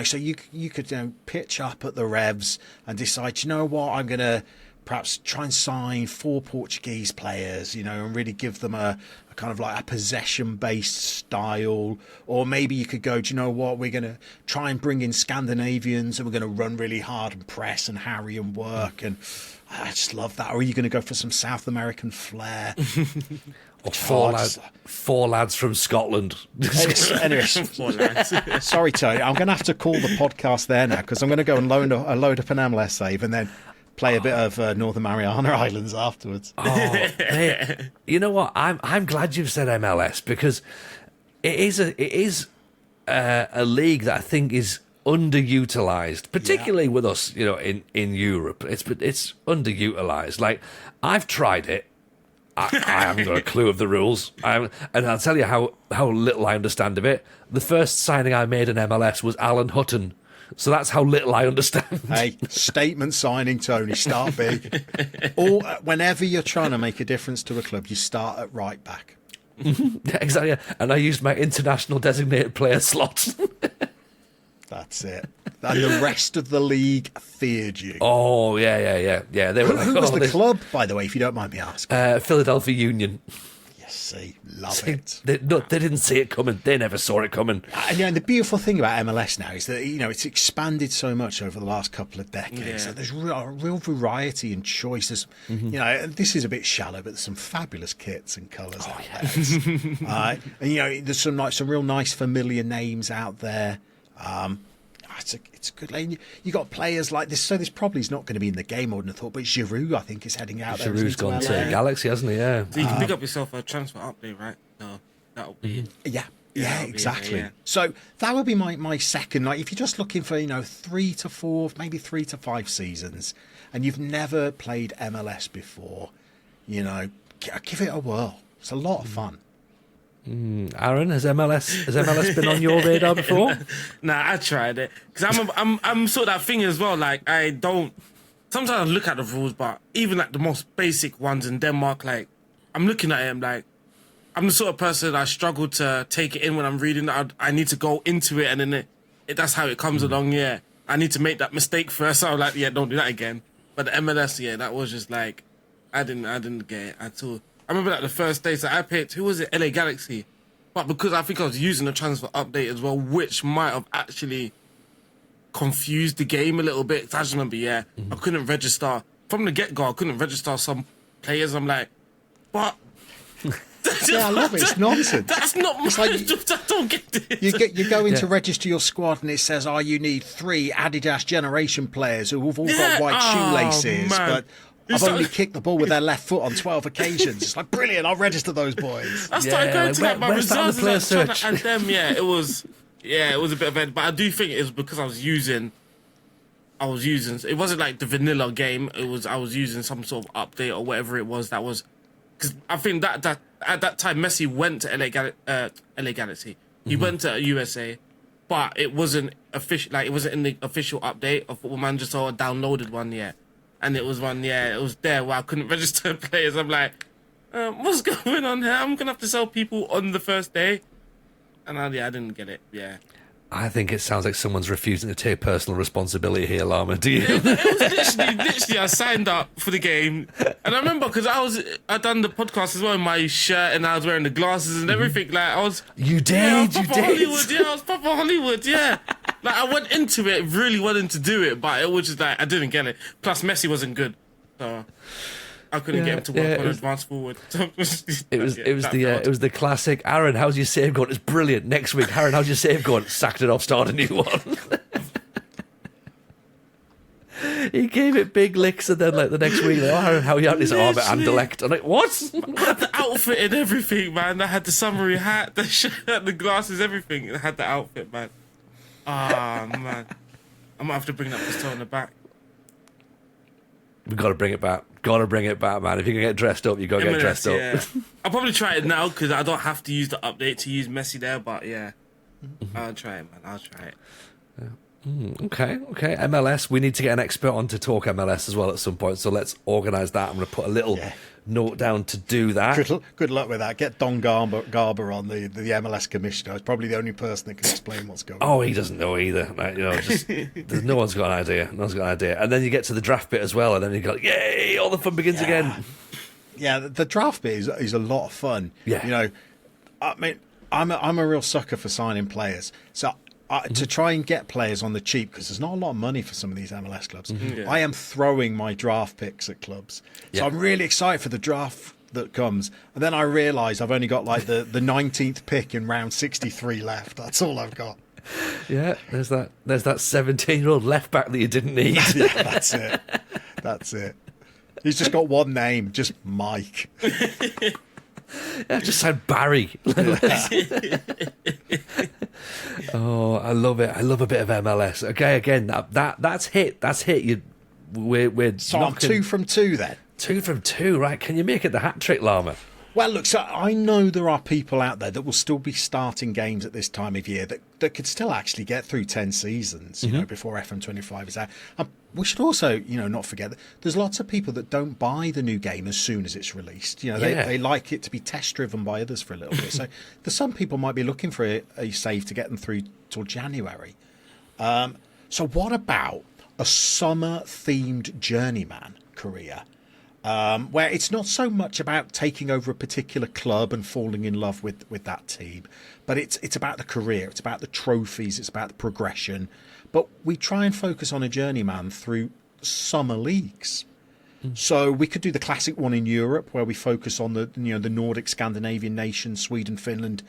so you could pitch up at the Revs and decide, I'm going to perhaps try and sign 4 Portuguese players, and really give them a kind of like a possession-based style. Or maybe you could go, do you know what, we're going to try and bring in Scandinavians and we're going to run really hard and press and harry and work. And I just love that. Or are you going to go for some South American flair? Or four lads from Scotland. Anyway, sorry, Tony. I'm going to have to call the podcast there now because I'm going to go and load up an MLS save and then play a bit of Northern Mariana Islands afterwards. Oh, mate, you know what? I'm glad you've said MLS because it is a league that I think is underutilized, particularly with us, in Europe. It's underutilized. Like, I've tried it. I haven't got a clue of the rules. And I'll tell you how little I understand of it. The first signing I made in MLS was Alan Hutton. So that's how little I understand. Hey, statement signing, Tony. Start big. Or whenever you're trying to make a difference to a club, you start at right back. Yeah, exactly. And I used my international designated player slots. That's it. And the rest of the league feared you. Oh, yeah. They were Who was the club, by the way, if you don't mind me asking? Philadelphia Union. Yes, see, love it. They didn't see it coming. They never saw it coming. And the beautiful thing about MLS now is that, it's expanded so much over the last couple of decades. Yeah. So there's real variety and choices. And this is a bit shallow, but there's some fabulous kits and colours out there. And, there's some real nice familiar names out there. It's a good lane. You got players like this, so this probably is not going to be in the game, I wouldn't have thought. But Giroud, I think, is heading out there. Giroud's gone to Galaxy, hasn't he? Yeah. So you can pick up yourself a transfer update, right? No, that'll be it. Yeah, exactly. So that would be my second. Like, if you're just looking for 3 to 4, maybe 3 to 5 seasons, and you've never played MLS before, give it a whirl. It's a lot of fun. Aaron, has MLS been on your radar before? Nah, I tried it because I'm sort of that thing as well. Like, I don't. Sometimes I look at the rules, but even like the most basic ones in Denmark, like I'm looking at it, I'm the sort of person that I struggle to take it in when I'm reading. I need to go into it, and then that's how it comes along. Yeah, I need to make that mistake first. So I'm like, don't do that again. But the MLS, that was just like, I didn't get it at all. I remember the first day, so I picked, who was it, LA Galaxy. But because I think I was using the transfer update as well, which might have actually confused the game a little bit. I just remember, I couldn't register. From the get-go, I couldn't register some players. I'm like, but... I love it. It's nonsense. That's not my... I don't get this. You go in to register your squad and it says, you need 3 Adidas Generation players who have all got white shoelaces, but... I've only kicked the ball with their left foot on 12 occasions. It's like, brilliant, I'll register those boys. I started going to my results and trying to add them. It was a bit of a... But I do think it was because I was using... It wasn't like the vanilla game. I was using some sort of update or whatever it was that was... Because I think that at that time, Messi went to LA Galaxy. He went to USA, but it wasn't official. Like, it wasn't in the official update of Football Manager, so I downloaded one, And it was one, it was there where I couldn't register players. I'm like, what's going on here? I'm going to have to sell people on the first day. And I didn't get it, I think it sounds like someone's refusing to take personal responsibility here, Llama. Do you? It was literally, I signed up for the game. And I remember, because I'd done the podcast as well in my shirt and I was wearing the glasses and everything. Like, I was... You did, you did. I was Papa Hollywood, Like, I went into it really wanting to do it, but it was just like, I didn't get it. Plus, Messi wasn't good. So... I couldn't get him to work on advance forward. It was the classic. Aaron, how's your save going? It's brilliant. Next week, Aaron, how's your save going? Sacked it off, start a new one. He gave it big licks, and then like the next week, Aaron, how are you at this arm at Anderlecht? I'm like, what? I had the outfit and everything, man. I had the summary hat, the shirt, the glasses, everything. I had the outfit, man. Man. I might have to bring that pistol in the back. We've got to bring it back. Man. If you can get dressed up, you got to get dressed up. I'll probably try it now because I don't have to use the update to use Messi there. But I'll try it, man. I'll try it. Okay. MLS. We need to get an expert on to talk MLS as well at some point. So let's organise that. I'm going to put a little note down to do that. Good luck with that. Get Don Garber on, the MLS commissioner. He's probably the only person that can explain what's going on. Oh, he doesn't know either. Like, there's no one's got an idea. No one's got an idea. And then you get to the draft bit as well, and then you go, yay, all the fun begins again. Yeah, the draft bit is a lot of fun. Yeah. I mean, I'm a real sucker for signing players. So to try and get players on the cheap, because there's not a lot of money for some of these MLS clubs, I am throwing my draft picks at clubs. So I'm really excited for the draft that comes. And then I realise I've only got like the 19th pick in round 63 left. That's all I've got. Yeah, there's that 17-year-old left back that you didn't need. Yeah, that's it. He's just got one name, just Mike. Yeah, just said Barry. Oh, I love it. I love a bit of MLS. Okay, again, that's hit. That's hit. We're So knocking... I'm 2 from 2 then. 2 from 2, right? Can you make it the hat trick, Llama? Well, look, so I know there are people out there that will still be starting games at this time of year that could still actually get through 10 seasons, before FM25 is out. We should also, not forget that there's lots of people that don't buy the new game as soon as it's released. They like it to be test driven by others for a little bit. So there's some people might be looking for a save to get them through till January. So what about a summer-themed journeyman career? Where it's not so much about taking over a particular club and falling in love with that team, but it's about the career, it's about the trophies, it's about the progression. But we try and focus on a journeyman through summer leagues. So we could do the classic one in Europe, where we focus on the Nordic, Scandinavian nations, Sweden, Finland,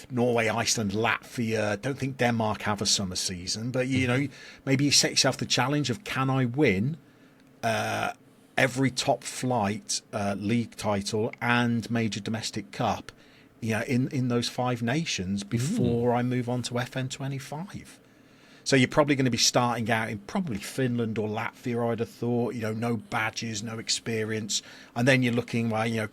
Norway, Iceland, Latvia. Don't think Denmark have a summer season, but maybe you set yourself the challenge of, can I win every top flight league title and major domestic cup, in those 5 nations before I move on to FN25. So you're probably going to be starting out in probably Finland or Latvia, I'd have thought, no badges, no experience. And then you're looking, can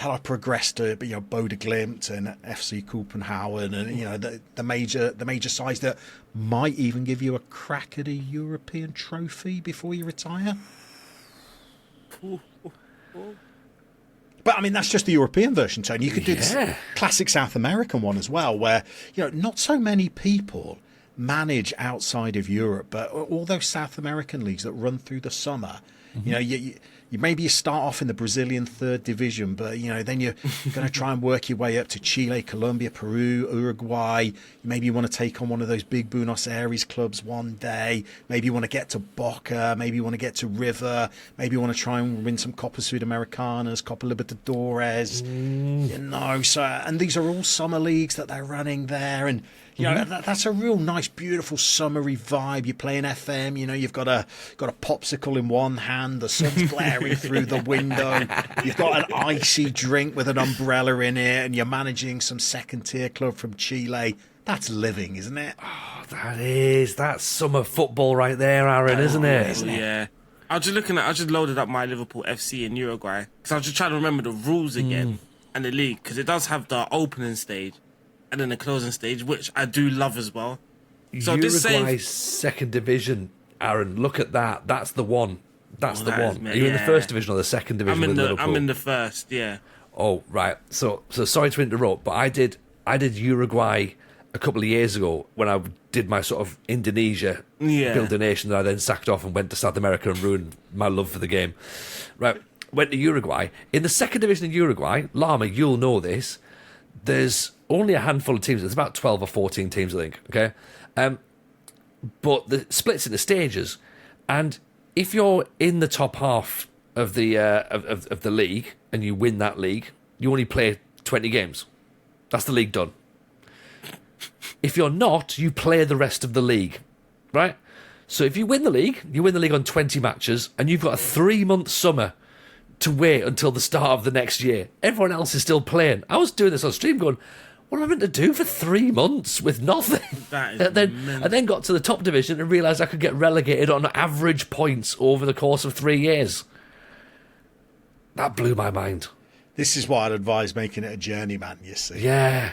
I progress to Bodø Glimt and FC Copenhagen and the major sides that might even give you a crack at a European trophy before you retire? But I mean, that's just the European version, Tony. You could do this classic South American one as well, where not so many people manage outside of Europe, but all those South American leagues that run through the summer. You maybe you start off in the Brazilian 3rd division, but then you're going to try and work your way up to Chile, Colombia, Peru, Uruguay. Maybe you want to take on one of those big Buenos Aires clubs one day. Maybe you want to get to Boca. Maybe you want to get to River. Maybe you want to try and win some Copa Sudamericanas, Copa Libertadores. And these are all summer leagues that they're running there, and that's a real nice, beautiful, summery vibe. You're playing FM, you've got a popsicle in one hand, the sun's glaring through the window, you've got an icy drink with an umbrella in it, and you're managing some second-tier club from Chile. That's living, isn't it? Oh, that's summer football right there, Aaron, isn't it? Yeah. I just loaded up my Liverpool FC in Uruguay, because I was just trying to remember the rules again and the league, because it does have the opening stage and then the closing stage, which I do love as well. So Uruguay's second division, Aaron, look at that. That's the one. That's the one. Are you in the first division or the second division with Liverpool? I'm in the first, yeah. Oh, right. So sorry to interrupt, but I did Uruguay a couple of years ago when I did my sort of Indonesia build a nation that I then sacked off and went to South America and ruined my love for the game. Right. Went to Uruguay. In the second division in Uruguay, Llama, you'll know this, there's only a handful of teams. There's about 12 or 14 teams, I think. Okay, but the splits into stages, and if you're in the top half of the of the league and you win that league, you only play 20 games. That's the league done. If you're not, you play the rest of the league, right? So if you win the league on 20 matches, and you've got a 3-month summer to wait until the start of the next year. Everyone else is still playing. I was doing this on stream going, what am I meant to do for 3 months with nothing? That is I then got to the top division and realised I could get relegated on average points over the course of 3 years. That blew my mind. This is why I'd advise making it a journeyman, you see. Yeah.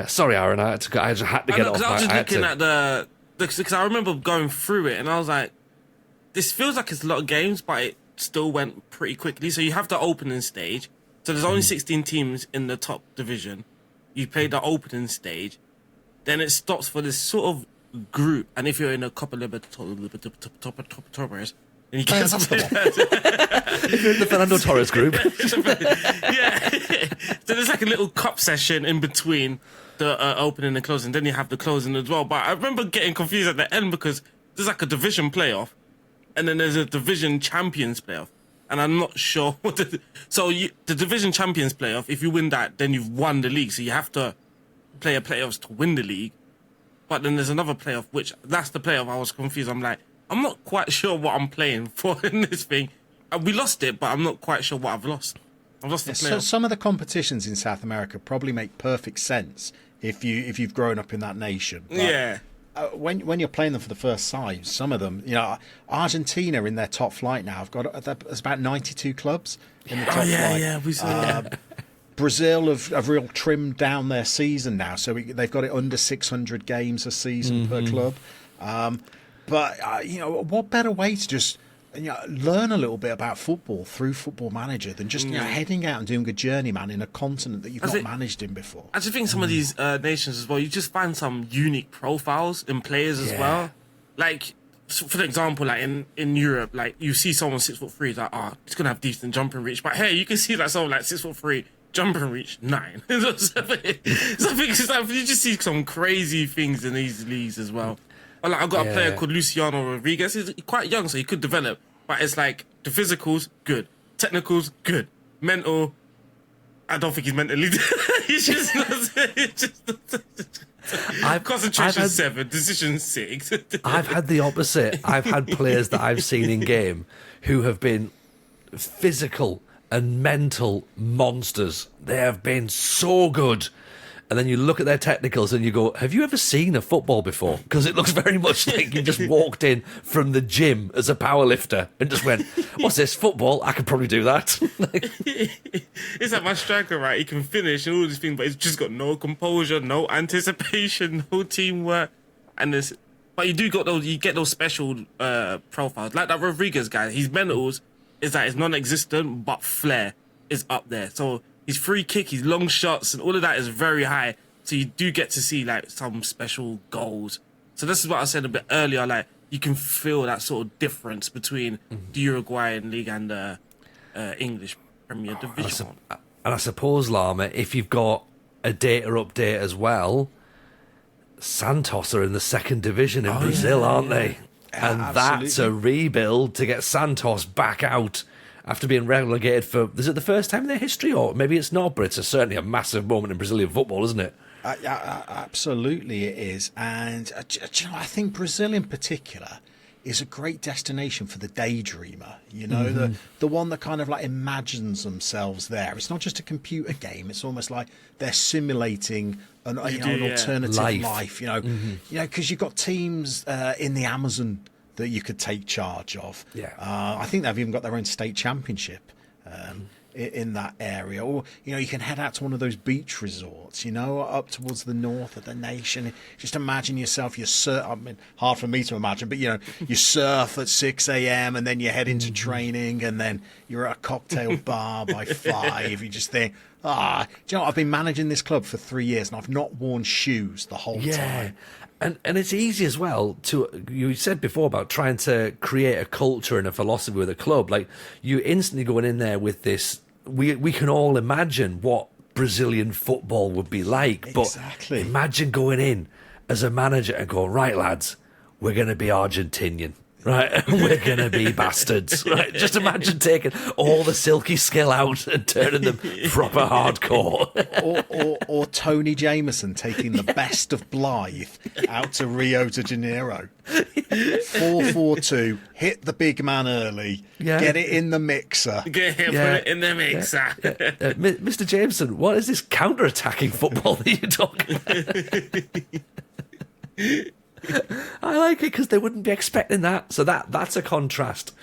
Sorry, Aaron, I just had to get it off my... I was just looking at because I remember going through it and I was like, this feels like it's a lot of games, but it still went pretty quickly. So you have the opening stage. So there's only 16 teams in the top division. You play the opening stage. Then it stops for this sort of group. And if you're in a Copa Libertadores, then you get If you're in the Fernando Torres group. yeah. So there's like a little cup session in between the opening and closing. Then you have the closing as well. But I remember getting confused at the end because there's like a division playoff, and then there's a division champions playoff. And I'm not sure what the division champions playoff, if you win that, then you've won the league. So you have to play a playoffs to win the league. But then there's another playoff, which that's the playoff I was confused. I'm like, I'm not quite sure what I'm playing for in this thing. We lost it, but I'm not quite sure what I've lost. I've lost the playoff. So some of the competitions in South America probably make perfect sense if you've grown up in that nation. But Yeah. when you're playing them for the first time, some of them, Argentina in their top flight now, there's about 92 clubs in the top flight. Yeah. We saw Brazil have real trimmed down their season now, so they've got it under 600 games a season per club. But what better way to just learn a little bit about football through Football Manager than just heading out and doing a journeyman in a continent that you've not managed in before. I just think some of these nations as well, you just find some unique profiles in players as well. Like, for example, like in Europe, like you see someone 6'3", like, he's gonna have decent jumping reach. But hey, you can see like someone like 6'3", jumping reach 9. So I think it's like, you just see some crazy things in these leagues as well. Or like I've got a player called Luciano Rodriguez. He's quite young, so he could develop. But it's like the physicals, good. Technicals, good. Mental, I don't think he's mentally. He's just not. Concentration 7, decision 6. I've had the opposite. I've had players that I've seen in game who have been physical and mental monsters. They have been so good. And then you look at their technicals and you go, have you ever seen a football before? Because it looks very much like you just walked in from the gym as a powerlifter and just went, what's this, football? I could probably do that. It's like my striker, right? He can finish and all these things, but he's just got no composure, no anticipation, no teamwork. But you get those special profiles. Like that Rodriguez guy, his mentals is that it's non-existent, but flair is up there. So his free kick, his long shots, and all of that is very high. So you do get to see like some special goals. So this is what I said a bit earlier. Like you can feel that sort of difference between the Uruguayan league and the English Premier Division. And I suppose, Llama, if you've got a data update as well, Santos are in the second division in Brazil, aren't they? And that's a rebuild to get Santos back out after being relegated for, is it the first time in their history? Or maybe it's not, but it's certainly a massive moment in Brazilian football, isn't it? Absolutely it is. And I think Brazil in particular is a great destination for the daydreamer, the one that kind of like imagines themselves there. It's not just a computer game. It's almost like they're simulating an alternative life, because you've got teams in the Amazon that you could take charge of. I think they've even got their own state championship in that area. Or, you can head out to one of those beach resorts, up towards the north of the nation. Just imagine yourself, hard for me to imagine, but, you surf at 6 a.m. and then you head into training and then you're at a cocktail bar by 5. You just think, I've been managing this club for 3 years and I've not worn shoes the whole time. And it's easy as well you said before about trying to create a culture and a philosophy with a club. Like you instantly going in there with this, we can all imagine what Brazilian football would be like. Exactly. But imagine going in as a manager and going, right, lads, we're going to be Argentinian. Right, we're going to be bastards. Right, just imagine taking all the silky skill out and turning them proper hardcore. or Tony Jameson taking the best of Blythe out to Rio de Janeiro. 4-4-2, hit the big man early, get it in the mixer. Put it in the mixer. Mr. Jameson, what is this counter-attacking football that you're talking about? I like it because they wouldn't be expecting that. So that's a contrast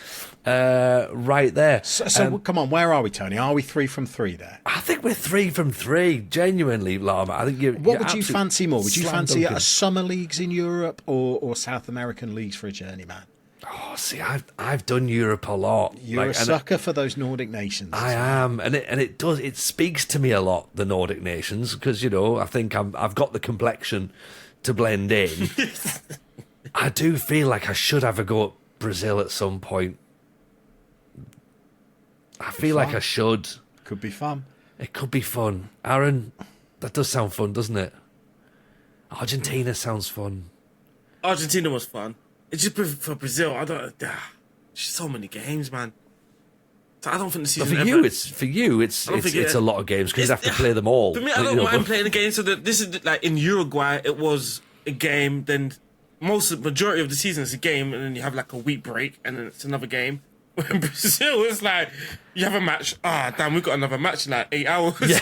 right there. So come on, where are we, Tony? Are we 3 from 3 there? I think we're 3 from 3. Genuinely, Llama. I think what would you fancy more? Would you fancy summer leagues in Europe or South American leagues for a journeyman? Oh, see, I've done Europe a lot. You're a sucker for those Nordic nations. I am, and it speaks to me a lot, the Nordic nations, because I think I've got the complexion to blend in. I do feel like I should have a go at Brazil at some point. I feel like I should. Could be fun. It could be fun. Aaron, that does sound fun, doesn't it? Argentina sounds fun. Argentina was fun. It's just for Brazil. Just so many games, man. So I don't think the season. For you, it's a lot of games because you have to play them all. For me, I don't mind playing the game. So that this is like in Uruguay, it was a game. Then majority of the season is a game, and then you have like a week break, and then it's another game. In Brazil, it's like you have a match. Damn, we've got another match in like 8 hours. Yeah.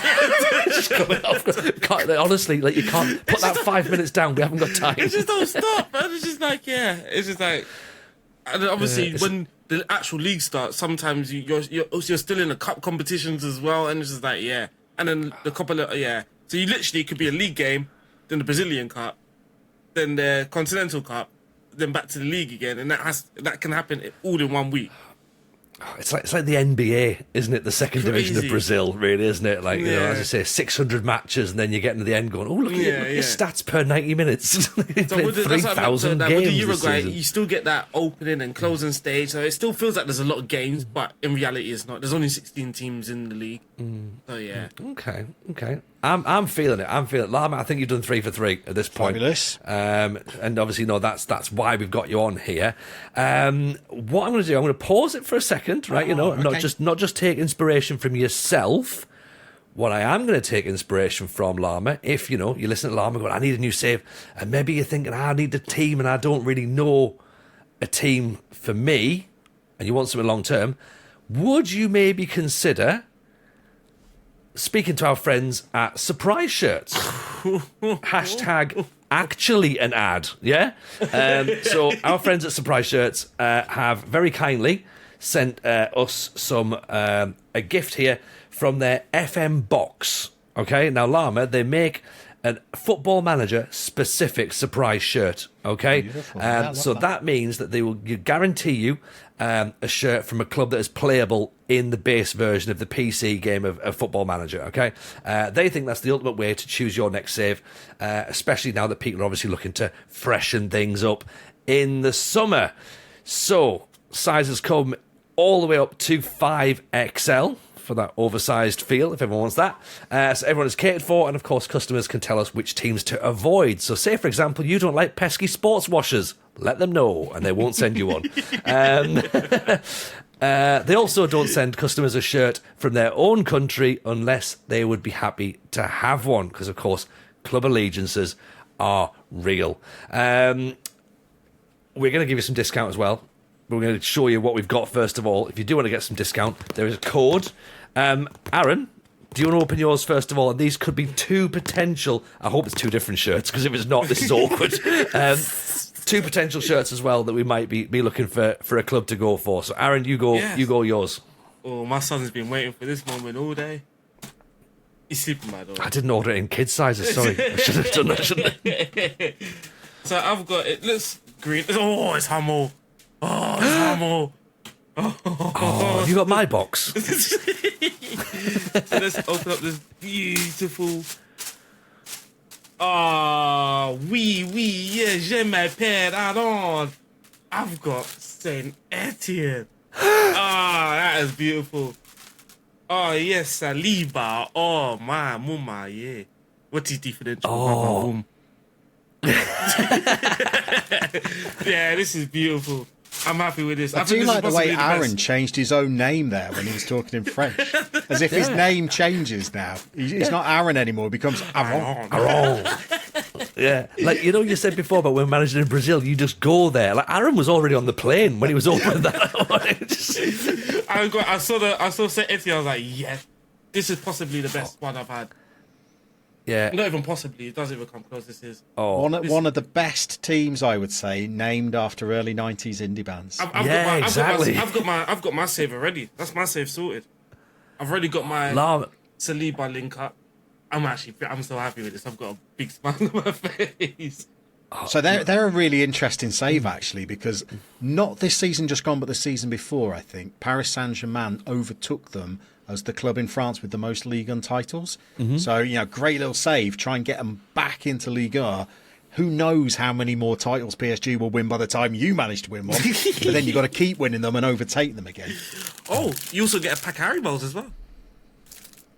Honestly, like you can't put that 5 minutes down. We haven't got time. It just don't stop, man. It's just like it's just like, and then obviously when the actual league starts, sometimes you're still in the cup competitions as well, and it's just like and then the couple of So you literally could be a league game, then the Brazilian Cup, then the Continental Cup, then back to the league again, and that can happen all in 1 week. It's like the NBA, isn't it? The second division of Brazil, really, isn't it? Like, as I say, 600 matches, and then you get into the end going, look at your stats per 90 minutes. They played 3,000 games. With the Uruguay, you still get that opening and closing stage, so it still feels like there's a lot of games, but in reality, it's not. There's only 16 teams in the league. So, yeah. Okay. I'm feeling it. Llama, I think you've done 3 for 3 at this point. Fabulous. And obviously, that's why we've got you on here. What I'm going to do, I'm going to pause it for a second, right? Okay. Not just take inspiration from yourself. What I am going to take inspiration from, Llama, if you listen to Llama going, I need a new save, and maybe you're thinking, I need a team, and I don't really know a team for me, and you want something long term, would you maybe consider speaking to our friends at Surprise Shirts? Hashtag actually an ad, yeah? So our friends at Surprise Shirts have very kindly sent us a gift here from their FM box, okay? Now, Llama, they make a Football Manager specific surprise shirt, okay? Beautiful. So that means that they will guarantee you a shirt from a club that is playable in the base version of the PC game of Football Manager, okay? They think that's the ultimate way to choose your next save, especially now that people are obviously looking to freshen things up in the summer. So, sizes come all the way up to 5XL for that oversized feel, if everyone wants that. So everyone is catered for, and of course customers can tell us which teams to avoid. So say, for example, you don't like pesky sports washers, let them know, and they won't send you one. They also don't send customers a shirt from their own country unless they would be happy to have one, because of course club allegiances are real. We're going to give you some discount as well. We're going to show you what we've got first of all. If you do want to get some discount, there is a code. Aaron, do you want to open yours first of all? And these could be two potential... I hope it's two different shirts, because if it's not, this is awkward. Two potential shirts as well that we might be looking for a club to go for. So, Aaron, you go yours. Oh, my son's been waiting for this moment all day. He's sleeping, by the way. I didn't order it in kid sizes, sorry. I should have done that, shouldn't I? So I've got... It looks green. Oh, it's Hummel. Oh, it's Hummel. Oh, have you got my box? So let's open up this beautiful... yeah, je m'appelle Aaron. I've got Saint Etienne. That is beautiful. Oh, yes, Saliba. Oh, my mama, yeah. What is different? Oh. Yeah, this is beautiful. I'm happy with this. I do like the way Aaron changed his own name there when he was talking in French. As if his name changes now. He's not Aaron anymore, he becomes Aaron. Aaron. Yeah, like, you said before about when managing in Brazil, you just go there. Like, Aaron was already on the plane when he was opening that. I saw Saint Etienne, I was like, yes, this is possibly the best one I've had. Yeah. Not even possibly. It doesn't even come close. This is one of the best teams, I would say, named after early 90s indie bands. I've got my save already. That's my save sorted. I've already got my Saliba link up. I'm so happy with this. I've got a big smile on my face. So they're a really interesting save, actually, because not this season just gone, but the season before, I think, Paris Saint-Germain overtook them as the club in France with the most Ligue 1 titles. So, great little save. Try and get them back into Ligue 1. Who knows how many more titles PSG will win by the time you manage to win one. But then you've got to keep winning them and overtake them again. Oh, you also get a pack of Haribos as well.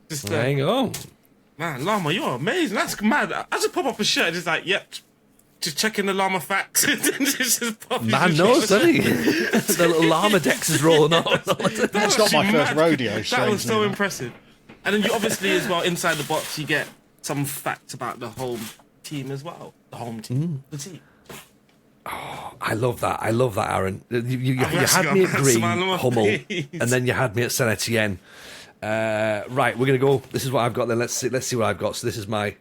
Just, There you go. Man, Llama, you're amazing. That's mad. I just pop up a shirt and just like, yep, just checking the Llama facts. Man knows, doesn't he? The little llama decks is rolling on. That's not my first rodeo. That was so impressive. And then you obviously as well, inside the box, you get some facts about the home team as well. The home team. The team. I love that, Aaron. You had me at Green, Hummel, and then you had me at Saint Etienne. Right, we're going to go. This is what I've got then. Let's see what I've got. So this is my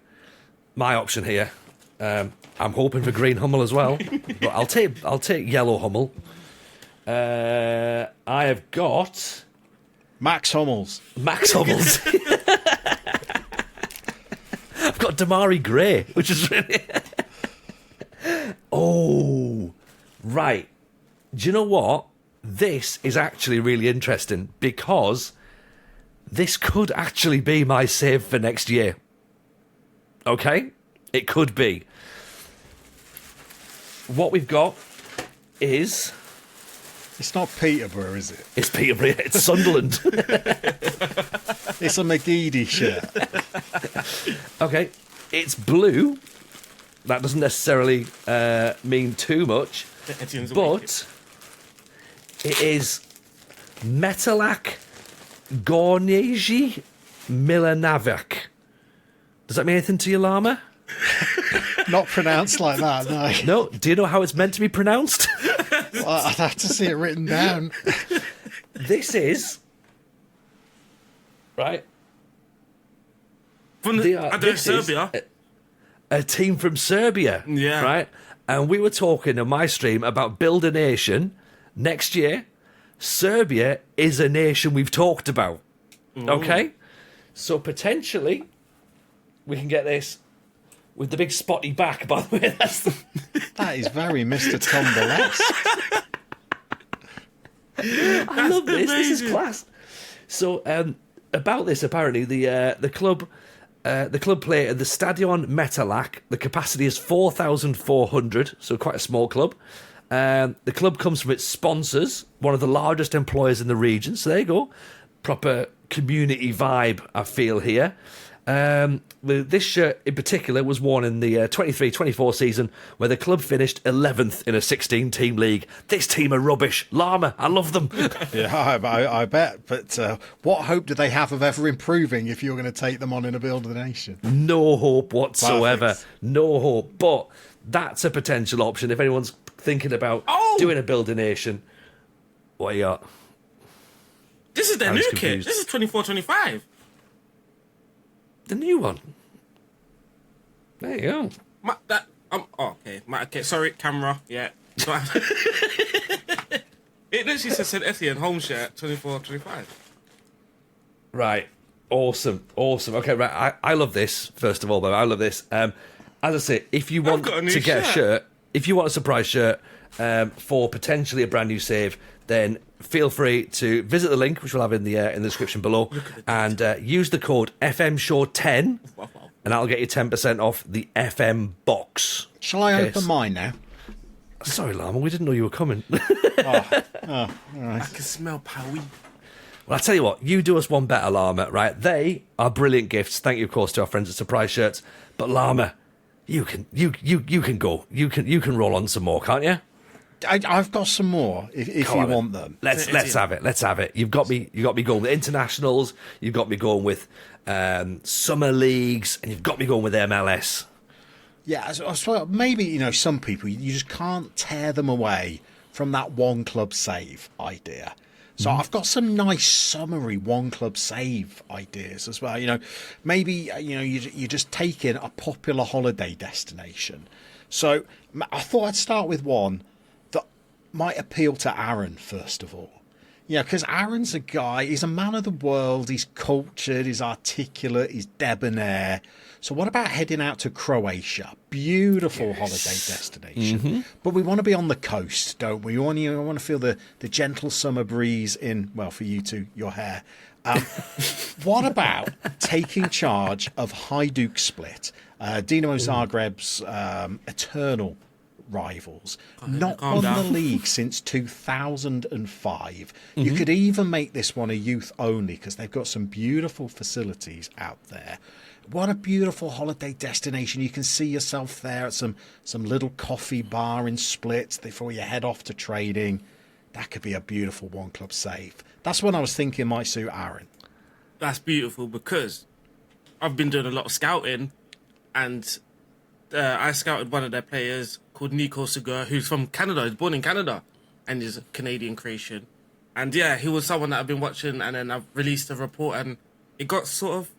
option here. I'm hoping for green Hummel as well, but I'll take yellow Hummel. I have got Max Hummels. I've got Damari Gray, which is really... Oh, right. Do you know what? This is actually really interesting because this could actually be my save for next year. Okay? It could be. What we've got is... It's not Peterborough, is it? It's Peterborough. It's Sunderland. It's a McGeady shirt. Okay. It's blue. That doesn't necessarily mean too much. But it is Metalak Gorneji Milanovac. Does that mean anything to you, Llama? Not pronounced like that, no. No. Do you know how it's meant to be pronounced? Well, I'd have to see it written down. This is... Right? From This is Serbia. a team from Serbia. Yeah. Right? And we were talking on my stream about Build a Nation next year. Serbia is a nation we've talked about. Ooh. Okay? So potentially we can get this with the big spotty back, by the way. That is very Mr. Tumble-esque. I love this. This is amazing. class. So about this, apparently the club play at the Stadion Metalak. The capacity is 4,400, so quite a small club. The club comes from its sponsors, one of the largest employers in the region. So there you go, proper community vibe. I feel here. This shirt in particular was worn in the 23-24 season, where the club finished 11th in a 16-team league. This team are rubbish. Llama, I love them. Yeah, I bet. But what hope do they have of ever improving if you're going to take them on in a Build of the Nation? No hope whatsoever. Perfect. No hope. But that's a potential option if anyone's thinking about doing a Build a Nation. What you got? This is their I was new kit. confused. This is 24-25. The new one. There you go. Okay, sorry, camera. Yeah. It literally says St. Etienne home shirt 24-25. Right. Awesome. Okay, right. I love this, first of all, though. I love this. As I say, if you want got a new to get a shirt. shirt, if you want a surprise shirt for potentially a brand new save, then feel free to visit the link, which we'll have in the description below, and use the code FMShow10, and that'll get you 10% off the FM box. Shall I Yes. open mine now? Sorry, Llama, we didn't know you were coming. All right. I can smell Pawi. Well, I tell you what, you do us one better, Llama, right? They are brilliant gifts. Thank you, of course, to our friends at Surprise Shirts. But Llama, you can go. You can roll on some more, can't you? I've got some more if you Come on, want them. Let's have it. Let's have it. You've got me going with internationals. You've got me going with summer leagues, and you've got me going with MLS. Yeah, I swear, maybe, some people, you just can't tear them away from that one club save idea. So I've got some nice summary one club save ideas as well. Maybe, you're just taking a popular holiday destination. So I thought I'd start with one that might appeal to Aaron, first of all. Yeah, because Aaron's a guy, he's a man of the world, he's cultured, he's articulate, he's debonair. So what about heading out to Croatia? Beautiful holiday destination. But we want to be on the coast, don't we? We want to feel the gentle summer breeze in, well, for you two, your hair. What about taking charge of Hajduk Split, Dinamo Zagreb's eternal rivals, not won the league since 2005. You could even make this one a youth only because they've got some beautiful facilities out there. What a beautiful holiday destination. You can see yourself there at some little coffee bar in Split before you head off to training. That could be a beautiful one club save. That's what I was thinking might suit Aaron. That's beautiful because I've been doing a lot of scouting, and I scouted one of their players called Nico Segura, who's from Canada. He's born in Canada and is a Canadian Croatian. And yeah, he was someone that I've been watching, and then I've released a report, and it got sort of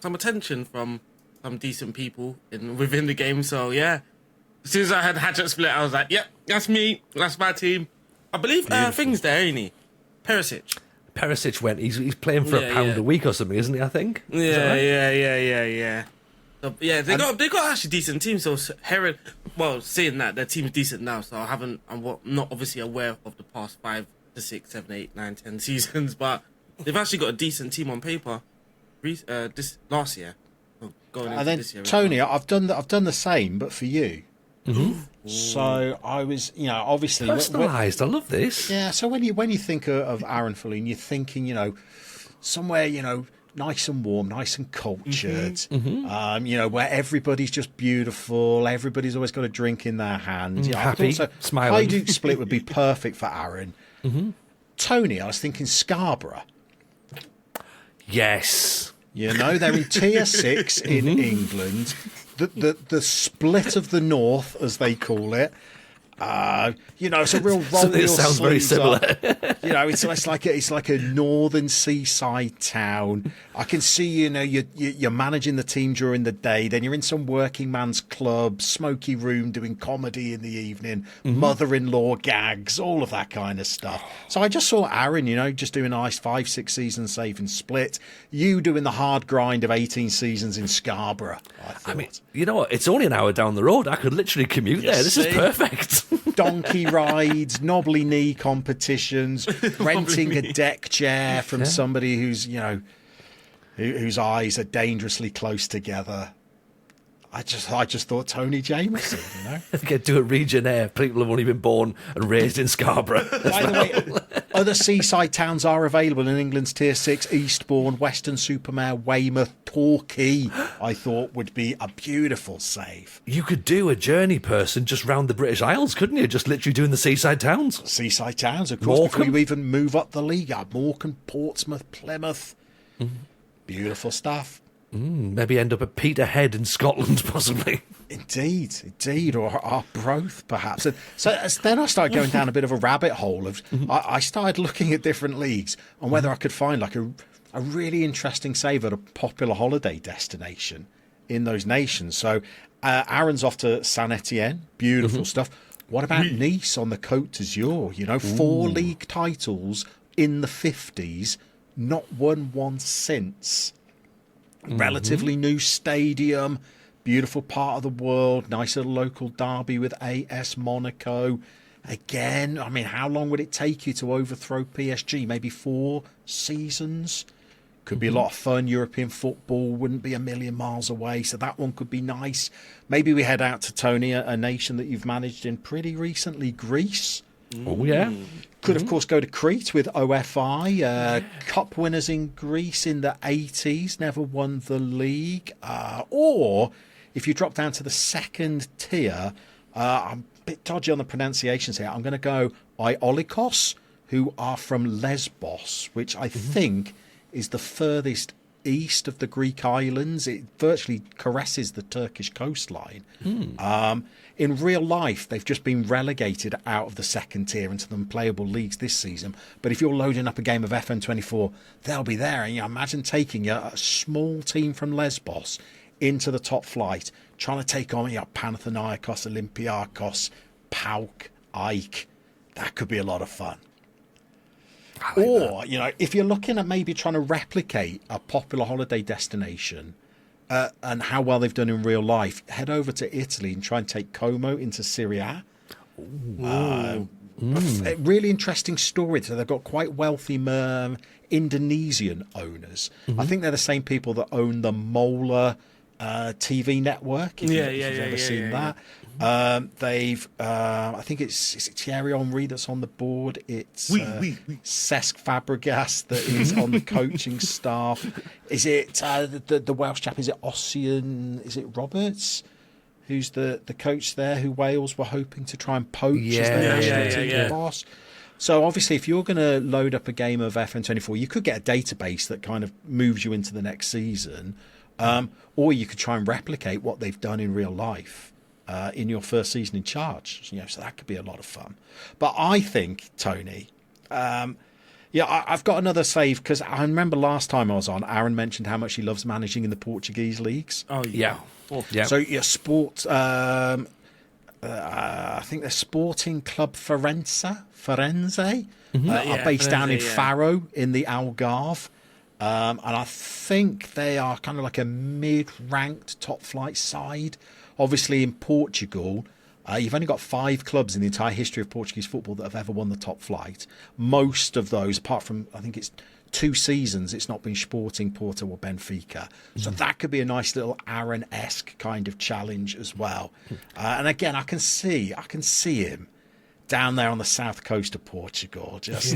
some attention from some decent people within the game. So yeah, as soon as I had Hajduk Split, I was like, yep, that's me. That's my team. I believe things there, ain't he? Perisic went. He's playing for £1 a week or something, isn't he? I think. Yeah. So, yeah, they got actually decent teams. So Heron, well, saying that their team's decent now, so I'm not obviously aware of the past 5 to 6, 7, 8, 9, 10 seasons, but they've actually got a decent team on paper. This last year, going into this year. Tony, I've done the same, but for you. So I was, obviously personalised. I love this. Yeah. So when you think of Aaron Fellaini, you're thinking, somewhere, nice and warm, nice and cultured, where everybody's just beautiful, everybody's always got a drink in their hand. Happy, smiling. Hajduk Split would be perfect for Aaron. Tony, I was thinking Scarborough. Yes. They're in Tier 6 in England. The split of the north, as they call it. It's a real roll. It sounds very similar. It's like a northern seaside town. I can see, you're managing the team during the day, then you're in some working man's club, smoky room, doing comedy in the evening, mother-in-law gags, all of that kind of stuff. So I just saw Aaron, just doing a nice 5-6 seasons save and Split. You doing the hard grind of 18 seasons in Scarborough. I mean, you know what? It's only an hour down the road. I could literally commute there. This is perfect. Donkey rides, knobbly knee competitions, renting a deck chair from somebody who's, whose eyes are dangerously close together. I just thought Tony Jameson, Get to a region air. People have only been born and raised in Scarborough. By the way, other seaside towns are available in England's Tier 6, Eastbourne, Weston-super-Mare, Weymouth, Torquay, I thought would be a beautiful save. You could do a journey person just round the British Isles, couldn't you? Just literally doing the seaside towns. Seaside towns, of course, before you even move up the league. Morecambe, Portsmouth, Plymouth. Beautiful stuff. Maybe end up at Peterhead in Scotland, possibly. Indeed, or Arbroath, perhaps. And so then I started going down a bit of a rabbit hole of. I started looking at different leagues and whether I could find like a really interesting save at a popular holiday destination in those nations. So Aaron's off to Saint Etienne, beautiful stuff. What about Nice on the Côte d'Azur? 4 league titles in the 50s, not won one since. Relatively new stadium, beautiful part of the world, nice little local derby with AS Monaco. Again, I mean, how long would it take you to overthrow PSG? Maybe 4 seasons? Could be a lot of fun. European football wouldn't be a million miles away, so that one could be nice. Maybe we head out to Tony, a nation that you've managed in pretty recently, Greece. Oh, yeah. Could, of course, go to Crete with OFI. Cup winners in Greece in the 80s, never won the league. Or, if you drop down to the second tier, I'm a bit dodgy on the pronunciations here. I'm going to go Iolikos, who are from Lesbos, which I think is the furthest east of the Greek islands. It virtually caresses the Turkish coastline. In real life, they've just been relegated out of the second tier into the unplayable leagues this season. But if you're loading up a game of FM24, they'll be there. And imagine taking a small team from Lesbos into the top flight, trying to take on Panathinaikos, Olympiakos, PAOK, AEK. That could be a lot of fun. Or, if you're looking at maybe trying to replicate a popular holiday destination and how well they've done in real life, head over to Italy and try and take Como into Serie A. A really interesting story. So they've got quite wealthy Indonesian owners. I think they're the same people that own the Mola TV network. If you've ever seen that. They've, I think is it Thierry Henry that's on the board? It's Cesc Fabregas that is on the coaching staff. Is it the Welsh chap? Is it Ossian? Is it Roberts? Who's the coach there? Who Wales were hoping to try and poach as their national team boss. So obviously, if you're going to load up a game of FM24, you could get a database that kind of moves you into the next season, or you could try and replicate what they've done in real life in your first season in charge. So that could be a lot of fun. But I think, Tony, I've got another save because I remember last time I was on, Aaron mentioned how much he loves managing in the Portuguese leagues. Oh yeah. So your sport, I think they're Sporting Club Firenze are based down in Faro in the Algarve. And I think they are kind of like a mid-ranked top flight side. Obviously in Portugal, you've only got 5 clubs in the entire history of Portuguese football that have ever won the top flight. Most of those, apart from, I think it's 2 seasons, it's not been Sporting, Porto or Benfica. So that could be a nice little Aaron-esque kind of challenge as well. And again, I can see him down there on the south coast of Portugal, just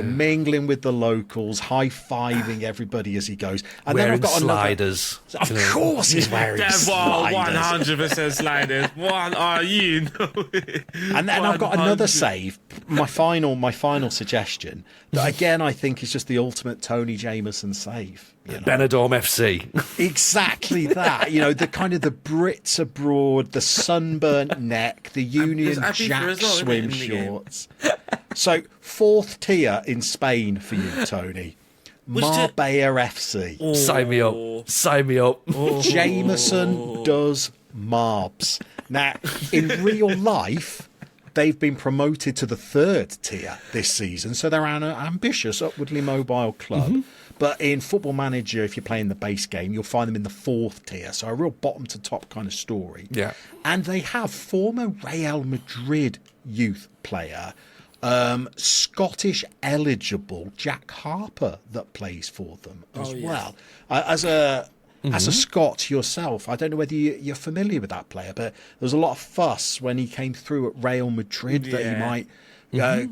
mingling with the locals, high-fiving everybody as he goes. And wearing then I've got sliders. Of course he's wearing sliders. 100% sliders. What are you? And then I've got another save, my final suggestion, that again I think is just the ultimate Tony Jameson save. Benidorm FC. Exactly that. The kind of the Brits abroad, the sunburnt neck, the Union Jack swim shorts. So 4th tier in Spain for you, Tony. Marbella FC. Oh. Sign me up. Oh. Jameson does Marbs. Now, in real life, they've been promoted to the 3rd tier this season, so they're an ambitious, upwardly mobile club. But in Football Manager, if you're playing the base game, you'll find them in the 4th tier. So a real bottom to top kind of story. Yeah. And they have former Real Madrid youth player, Scottish eligible Jack Harper that plays for them as well. As a Scot yourself, I don't know whether you're familiar with that player, but there was a lot of fuss when he came through at Real Madrid that he might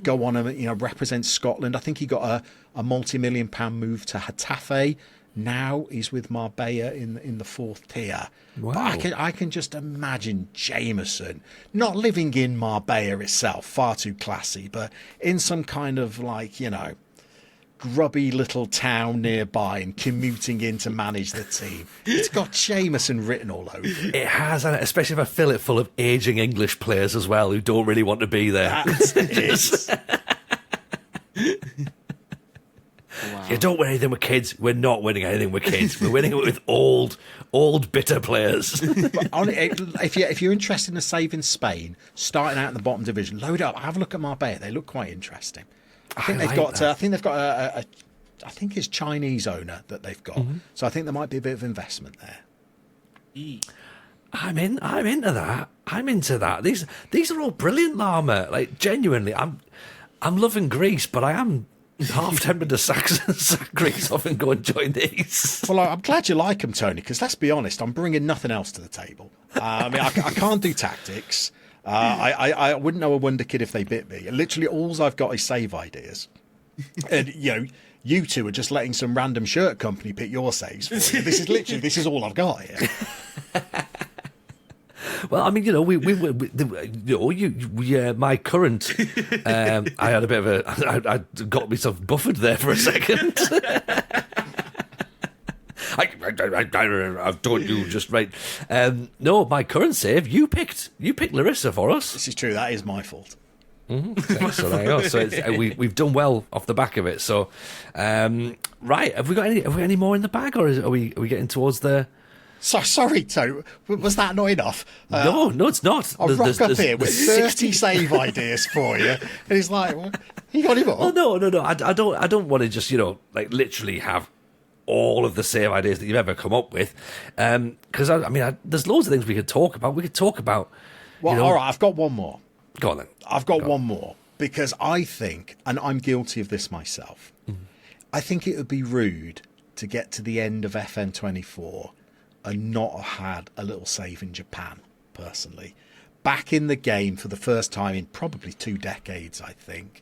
go on and represent Scotland. I think he got a multi-million-pound move to Getafe. Now he's with Marbella in the 4th tier. Wow. But I can just imagine Jameson not living in Marbella itself, far too classy, but in some kind of grubby little town nearby and commuting in to manage the team. It's got Jameson written all over it. It has, and especially if I fill it full of ageing English players as well who don't really want to be there. That's it. Wow. You don't win anything with kids. We're not winning anything with kids. We're winning it with old, bitter players. But if you're interested in a save in Spain, starting out in the bottom division, load up. Have a look at Marbella. They look quite interesting. I think they've got it's Chinese owner that they've got. So I think there might be a bit of investment there. I'm into that. I'm into that. These are all brilliant, Llama. Like genuinely, I'm loving Greece, but I am half tempted to sack Greece off and go and join these. Well, I'm glad you like them, Tony, because let's be honest, I'm bringing nothing else to the table. I can't do tactics. I wouldn't know a wonder kid if they bit me. Literally, all I've got is save ideas. And, you two are just letting some random shirt company pick your saves for you. This is all I've got here. Well, I mean, my current, I had a bit of I got myself buffered there for a second. I've told you just right. No, my current save, you picked Larissa for us. This is true. That is my fault. Okay, so there you go. So we've done well off the back of it. So, right, have we got any more in the bag, or are we getting towards the? So sorry, Tony. Was that not enough? No, it's not. I'll rock up here with 30 save ideas for you, and he's like, well, You got him Well, up? no. I don't want to just, like literally have all of the save ideas that you've ever come up with. Because, there's loads of things we could talk about. We could talk about... Well, all right, I've got one more. Go on then. I've got one more. Because I think, and I'm guilty of this myself, I think it would be rude to get to the end of FM24 and not have had a little save in Japan, personally. Back in the game for the first time in probably 2 decades, I think.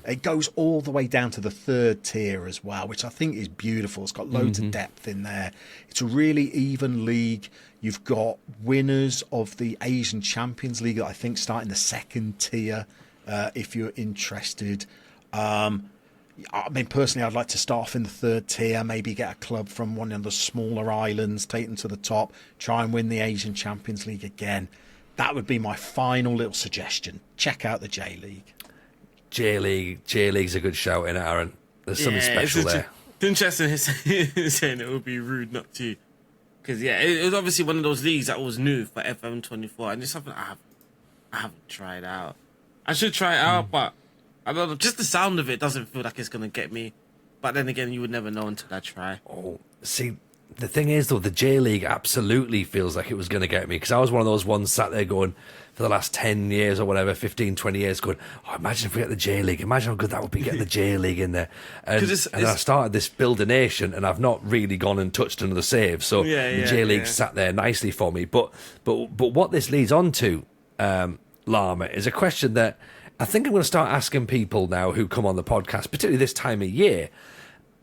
It goes all the way down to the 3rd tier as well, which I think is beautiful. It's got loads of depth in there. It's a really even league. You've got winners of the Asian Champions League that I think start in the 2nd tier, if you're interested. Personally, I'd like to start off in the 3rd tier, maybe get a club from one of the smaller islands, take them to the top, try and win the Asian Champions League again. That would be my final little suggestion. Check out the J-League. J-League's a good shout in, Aaron. There's something special there. It's interesting saying it would be rude not to. Because, it was obviously one of those leagues that was new for FM24. And it's something I haven't tried out. I should try it out, but I don't know. Just the sound of it doesn't feel like it's going to get me. But then again, you would never know until I try. Oh, see, the thing is, though, the J-League absolutely feels like it was going to get me, because I was one of those ones sat there going, for the last 10 years or whatever, 15, 20 years, going, imagine if we get the J-League. Imagine how good that would be getting the J-League in there. And then I started this Build a Nation, and I've not really gone and touched another save. So the J-League sat there nicely for me. But what this leads on to, Llama, is a question that I think I'm going to start asking people now who come on the podcast, particularly this time of year.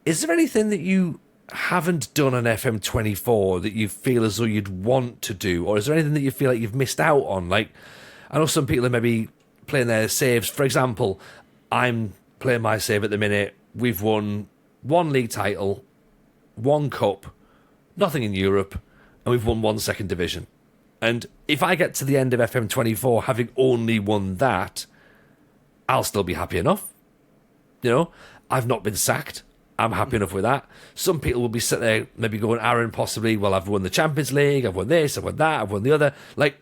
Is there anything that you haven't done on FM24 that you feel as though you'd want to do, or is there anything that you feel like you've missed out on? Like, I know some people are maybe playing their saves. For example, I'm playing my save at the minute. We've won 1 league title, 1 cup, nothing in Europe, and we've won 1 second division. And if I get to the end of FM24 having only won that, I'll still be happy enough. I've not been sacked. I'm happy enough with that. Some people will be sitting there maybe going, Aaron, possibly, well, I've won the Champions League, I've won this, I've won that, I've won the other. Like,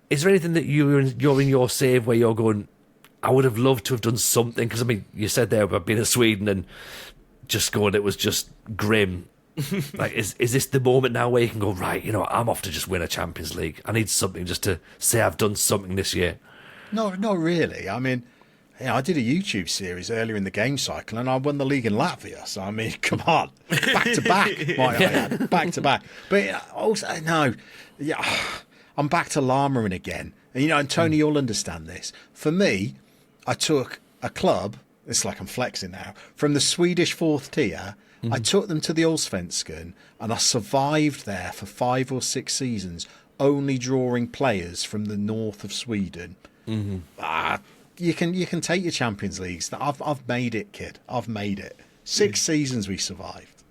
is there anything that you're in your save where you're going, I would have loved to have done something? Because, you said there about being in Sweden and just going, it was just grim. Like, is this the moment now where you can go, right, I'm off to just win a Champions League. I need something just to say I've done something this year. No, not really. I did a YouTube series earlier in the game cycle, and I won the league in Latvia. So, come on. Back to back, might I add. Back to back. But also, no, I'm back to Llama again. And Tony, you'll understand this. For me, I took a club, it's like I'm flexing now, from the Swedish 4th tier. I took them to the Allsvenskan, and I survived there for 5 or 6 seasons, only drawing players from the north of Sweden. You can take your Champions Leagues. I've made it, kid. I've made it. 6 seasons we survived.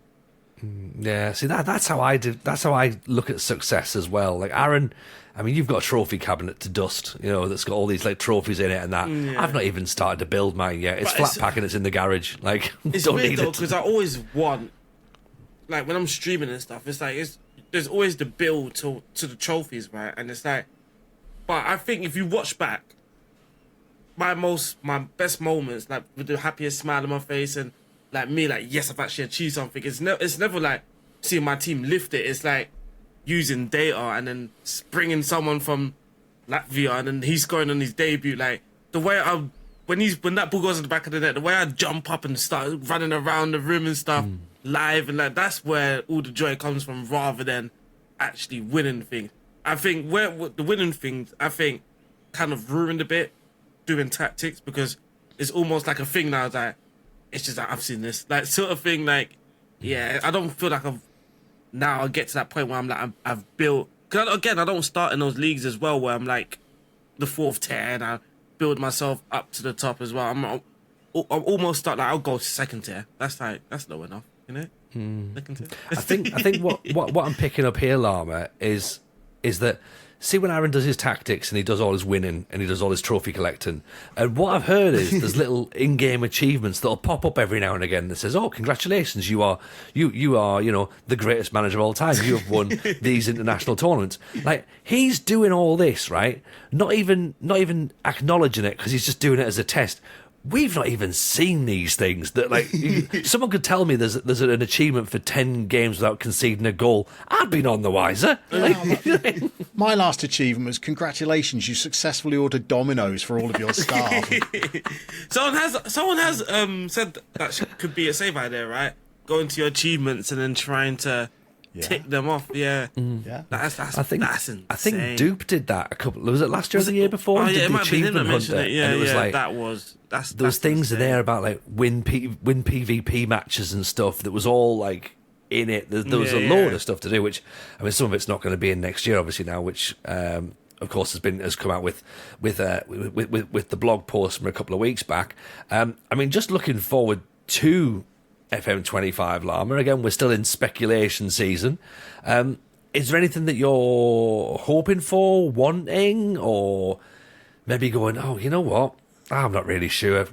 Yeah, see that's how I do. That's how I look at success as well. Like Aaron, you've got a trophy cabinet to dust. That's got all these like trophies in it and that. Yeah. I've not even started to build mine yet. It's flat packing. It's in the garage. Like it's don't weird need though, it because I always want, like when I'm streaming and stuff, it's like there's always the build to the trophies, right? And it's like, but I think if you watch back, my best moments, like with the happiest smile on my face and like me, like yes, I've actually achieved something. It's never like seeing my team lift it. It's like using data and then bringing someone from Latvia and then he's going on his debut. Like the way when that ball goes in the back of the net, the way I jump up and start running around the room and stuff live, and like that's where all the joy comes from, rather than actually winning things. I think where the winning things, I think, kind of ruined a bit doing tactics, because it's almost like a thing now that it's just like I've seen this like sort of thing. Like, yeah, I don't feel like I get to that point where I'm like I've built. Cause again, I don't start in those leagues as well where I'm like the 4th tier and I build myself up to the top as well. I'm almost start like I'll go to 2nd tier. That's low enough, Second tier. I think what I'm picking up here, Llama, is that. See, when Aaron does his tactics and he does all his winning and he does all his trophy collecting, and what I've heard is there's little in-game achievements that'll pop up every now and again that says, "Oh, congratulations, you are the greatest manager of all time. You have won these international tournaments." Like he's doing all this, right? Not even acknowledging it because he's just doing it as a test. we've not even seen these things. That like someone could tell me there's an achievement for 10 games without conceding a goal. I'd be none the wiser. My last achievement was congratulations, you successfully ordered Domino's for all of your staff. Someone has said that could be a save idea, right? Going to your achievements and then trying to tick them off. Yeah. Yeah. That's I think insane. Dupe did that a couple. Was it last year or the year before? Oh He yeah, did it the might be him that achievement mentioned hunter, it. Yeah, and it was yeah. like Those things in there about like win PvP matches and stuff. That was all like in it. There was a load of stuff to do. Which I mean, some of it's not going to be in next year, obviously now. Which of course has come out with the blog post from a couple of weeks back. I mean, just looking forward to FM25 Llama. Again, we're still in speculation season. Is there anything that you're hoping for, wanting, or maybe going, oh, you know what? I'm not really sure.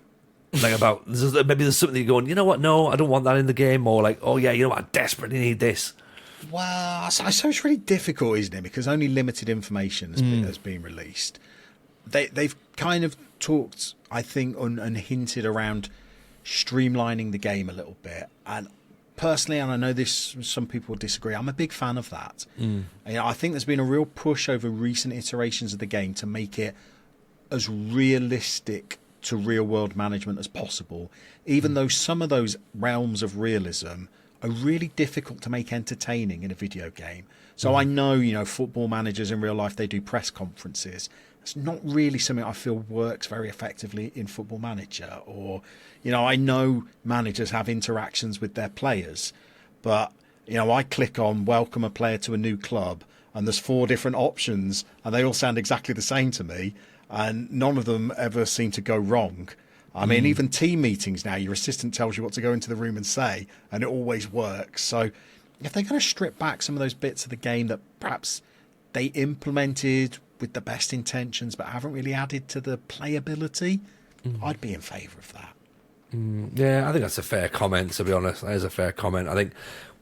Like maybe there's something you're going, you know what? No, I don't want that in the game. Or like, oh yeah, you know what? I desperately need this. Well, so it's really difficult, isn't it? Because only limited information has been released. They've kind of talked, I think, and hinted around streamlining the game a little bit. And personally, and I know some people disagree, I'm a big fan of that. I think there's been a real push over recent iterations of the game to make it as realistic to real world management as possible, even though some of those realms of realism are really difficult to make entertaining in a video game. So I know, football managers in real life, they do press conferences. It's not really something I feel works very effectively in Football Manager. Or, I know managers have interactions with their players, but, I click on welcome a player to a new club and there's 4 different options and they all sound exactly the same to me. And none of them ever seem to go wrong. I mean, even team meetings now, your assistant tells you what to go into the room and say, and it always works. So if they're going to strip back some of those bits of the game that perhaps they implemented with the best intentions but haven't really added to the playability, I'd be in favour of that. Yeah, I think that's a fair comment, to be honest. That is a fair comment. I think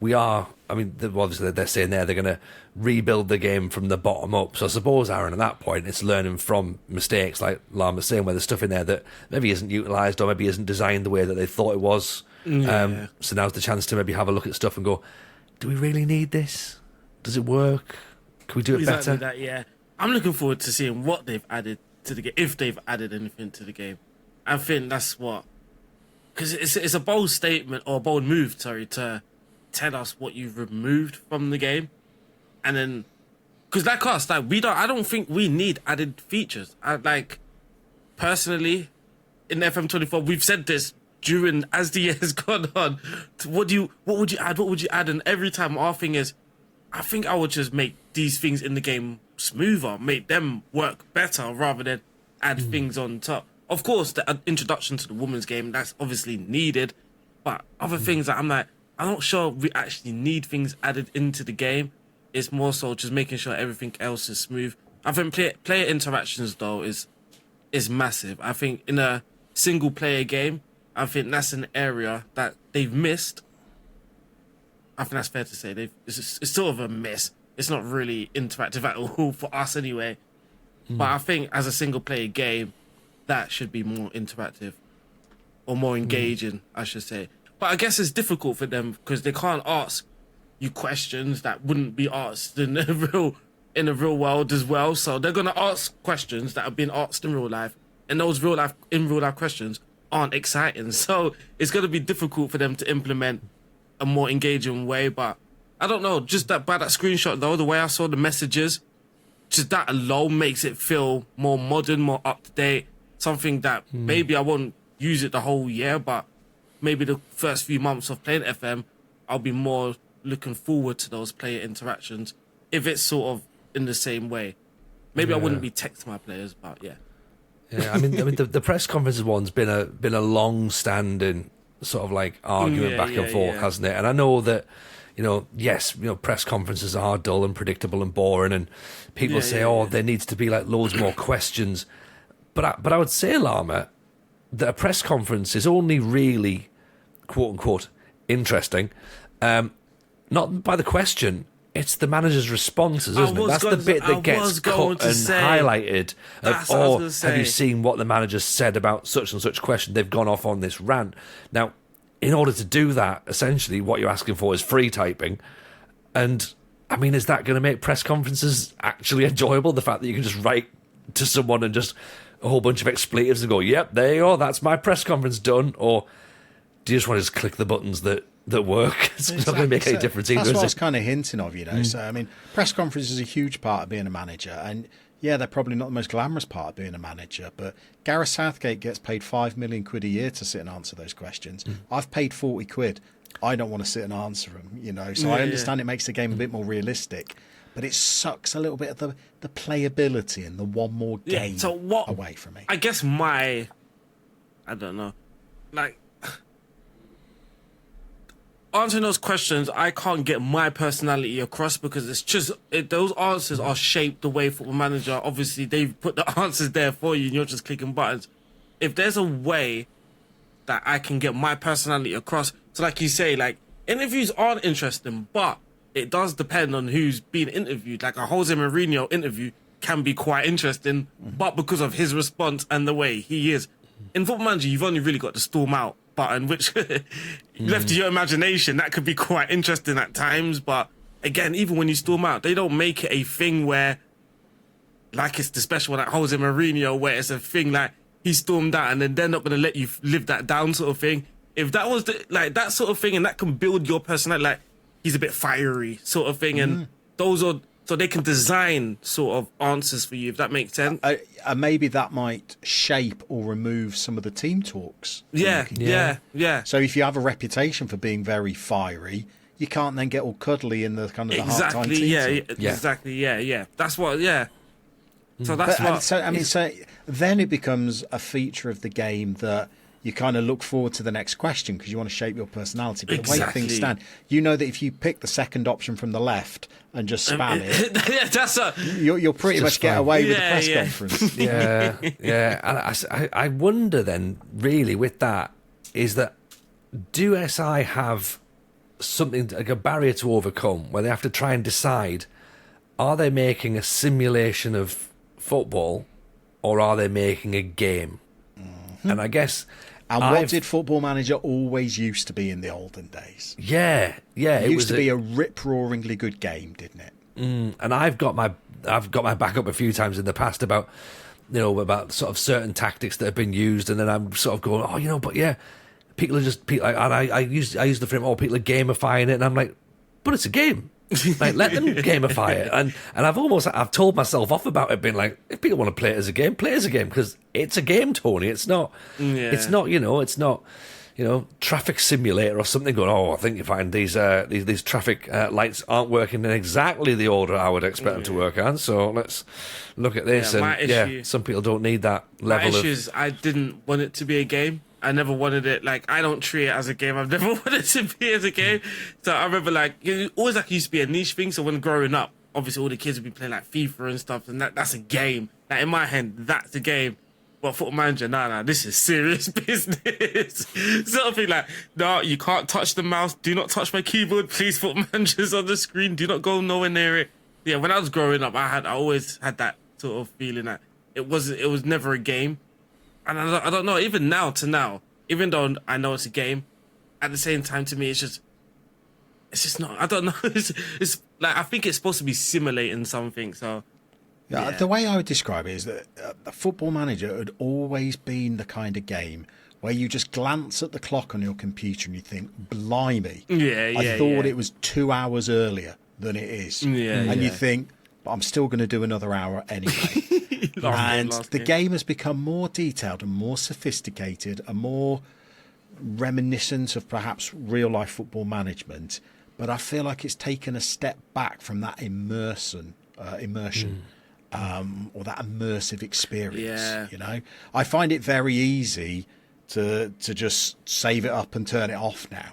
obviously they're saying they're going to rebuild the game from the bottom up. So I suppose, Aaron, at that point, it's learning from mistakes, like Llama's saying, where there's stuff in there that maybe isn't utilised or maybe isn't designed the way that they thought it was. So now's the chance to maybe have a look at stuff and go, do we really need this? Does it work? Can we do it better? That, yeah. I'm looking forward to seeing what they've added to the game, if they've added anything to the game. I think that's what... Because it's a bold statement, or a bold move, to tell us what you've removed from the game. And then... Because like us, I don't think we need added features. Personally, in FM24, we've said this as the years gone on. What would you add? What would you add? And every time our thing is, I think I would just make these things in the game smoother, make them work better rather than add things on top. Of course, the introduction to the women's game, that's obviously needed, but other things that I'm not sure we actually need things added into the game. It's more so just making sure everything else is smooth. I think player interactions, though, is massive. I think in a single player game, I think that's an area that they've missed. I think that's fair to say. It's sort of a miss. It's not really interactive at all for us anyway. But I think as a single player game, that should be more interactive or more engaging, I should say. But I guess it's difficult for them because they can't ask you questions that wouldn't be asked in the real world as well. So they're gonna ask questions that have been asked in real life, and those real life questions aren't exciting. So it's gonna be difficult for them to implement a more engaging way. But I don't know, just that by that screenshot though, the way I saw the messages, just that alone makes it feel more modern, more up to date. Something that maybe I won't use it the whole year, but maybe the first few months of playing FM, I'll be more looking forward to those player interactions if it's sort of in the same way. Maybe I wouldn't be texting my players, but yeah. Yeah, I mean, the press conferences one's been a long-standing sort of like argument back and forth, hasn't it? And I know that, press conferences are dull and predictable and boring, and people say, there needs to be like loads more questions. But I would say, Llama, that a press conference is only really, quote unquote, interesting, not by the question. it's the manager's responses, isn't it? That's the bit that gets cut and highlighted. Have you seen what the manager said about such and such question? They've gone off on this rant. Now, in order to do that, essentially, what you're asking for is free typing. And, I mean, is that going to make press conferences actually enjoyable? The fact that you can just write to someone and just a whole bunch of expletives and go, yep, there you go, that's my press conference done. Or do you just want to just click the buttons that work? It's not going to make any difference either. That's what I was kind of hinting of, So, I mean, press conference is a huge part of being a manager. And, yeah, they're probably not the most glamorous part of being a manager. But Gareth Southgate gets paid £5 million a year to sit and answer those questions. I've paid £40. I don't want to sit and answer them, So I understand it makes the game a bit more realistic. But it sucks a little bit of the playability and the one more game away from me. I guess I don't know. Like, answering those questions, I can't get my personality across because it's just those answers are shaped the way Football Manager. Obviously, they've put the answers there for you, and you're just clicking buttons. If there's a way that I can get my personality across, so like you say, like interviews aren't interesting, but it does depend on who's being interviewed. Like a Jose Mourinho interview can be quite interesting, but because of his response and the way he is. In Football Manager, you've only really got the storm out button, which left to your imagination, that could be quite interesting at times. But again, even when you storm out, they don't make it a thing where, like it's the special one at Jose Mourinho, where it's a thing like he stormed out and then they're not going to let you live that down sort of thing. If that was like that sort of thing, and that can build your personality, like he's a bit fiery sort of thing, and those are so they can design sort of answers for you, if that makes sense. Maybe that might shape or remove some of the team talks. Yeah. So if you have a reputation for being very fiery, you can't then get all cuddly in the kind of the half-time team talk. Exactly. That's what. Yeah. So that's what. So then it becomes a feature of the game that you kind of look forward to the next question because you want to shape your personality. But the way things stand, you know that if you pick the second option from the left and just spam it, you'll pretty much get away with the press conference. And I wonder then, really, with that, is that do SI have something like a barrier to overcome where they have to try and decide, are they making a simulation of football or are they making a game? And I guess... And what did Football Manager always used to be in the olden days? Yeah. It used to be a rip-roaringly good game, didn't it? And I've got my back up a few times in the past about sort of certain tactics that have been used, and then I'm sort of going, but yeah, people are just and I use the frame, people are gamifying it, and I'm like, but it's a game. Like, let them gamify it. And I've told myself off about it, being like, if people want to play it as a game, play it as a game, because it's a game, Tony. It's not traffic simulator or something going, I think you find these traffic lights aren't working in exactly the order I would expect them to work on, so let's look at this. Some people don't need that level my issue is I didn't want it to be a game. I never wanted it, like, I don't treat it as a game. I've never wanted it to be as a game. So I remember, like, it always like used to be a niche thing. So when growing up, obviously all the kids would be playing like FIFA and stuff, and that's a game. Like, in my hand, that's a game. But Football Manager, nah, this is serious business. Sort of thing like, no, you can't touch the mouse. Do not touch my keyboard, please. Football Manager's on the screen. Do not go nowhere near it. Yeah, when I was growing up, I always had that sort of feeling that it was never a game. And I don't know, even now, even though I know it's a game, at the same time, to me, it's just not, I don't know. It's like, I think it's supposed to be simulating something, so. Yeah. The way I would describe it is that the Football Manager had always been the kind of game where you just glance at the clock on your computer and you think, blimey, I thought it was 2 hours earlier than it is. You think, but I'm still going to do another hour anyway. The game has become more detailed and more sophisticated and more reminiscent of perhaps real-life football management, but I feel like it's taken a step back from that immersion or that immersive experience. I find it very easy to just save it up and turn it off now.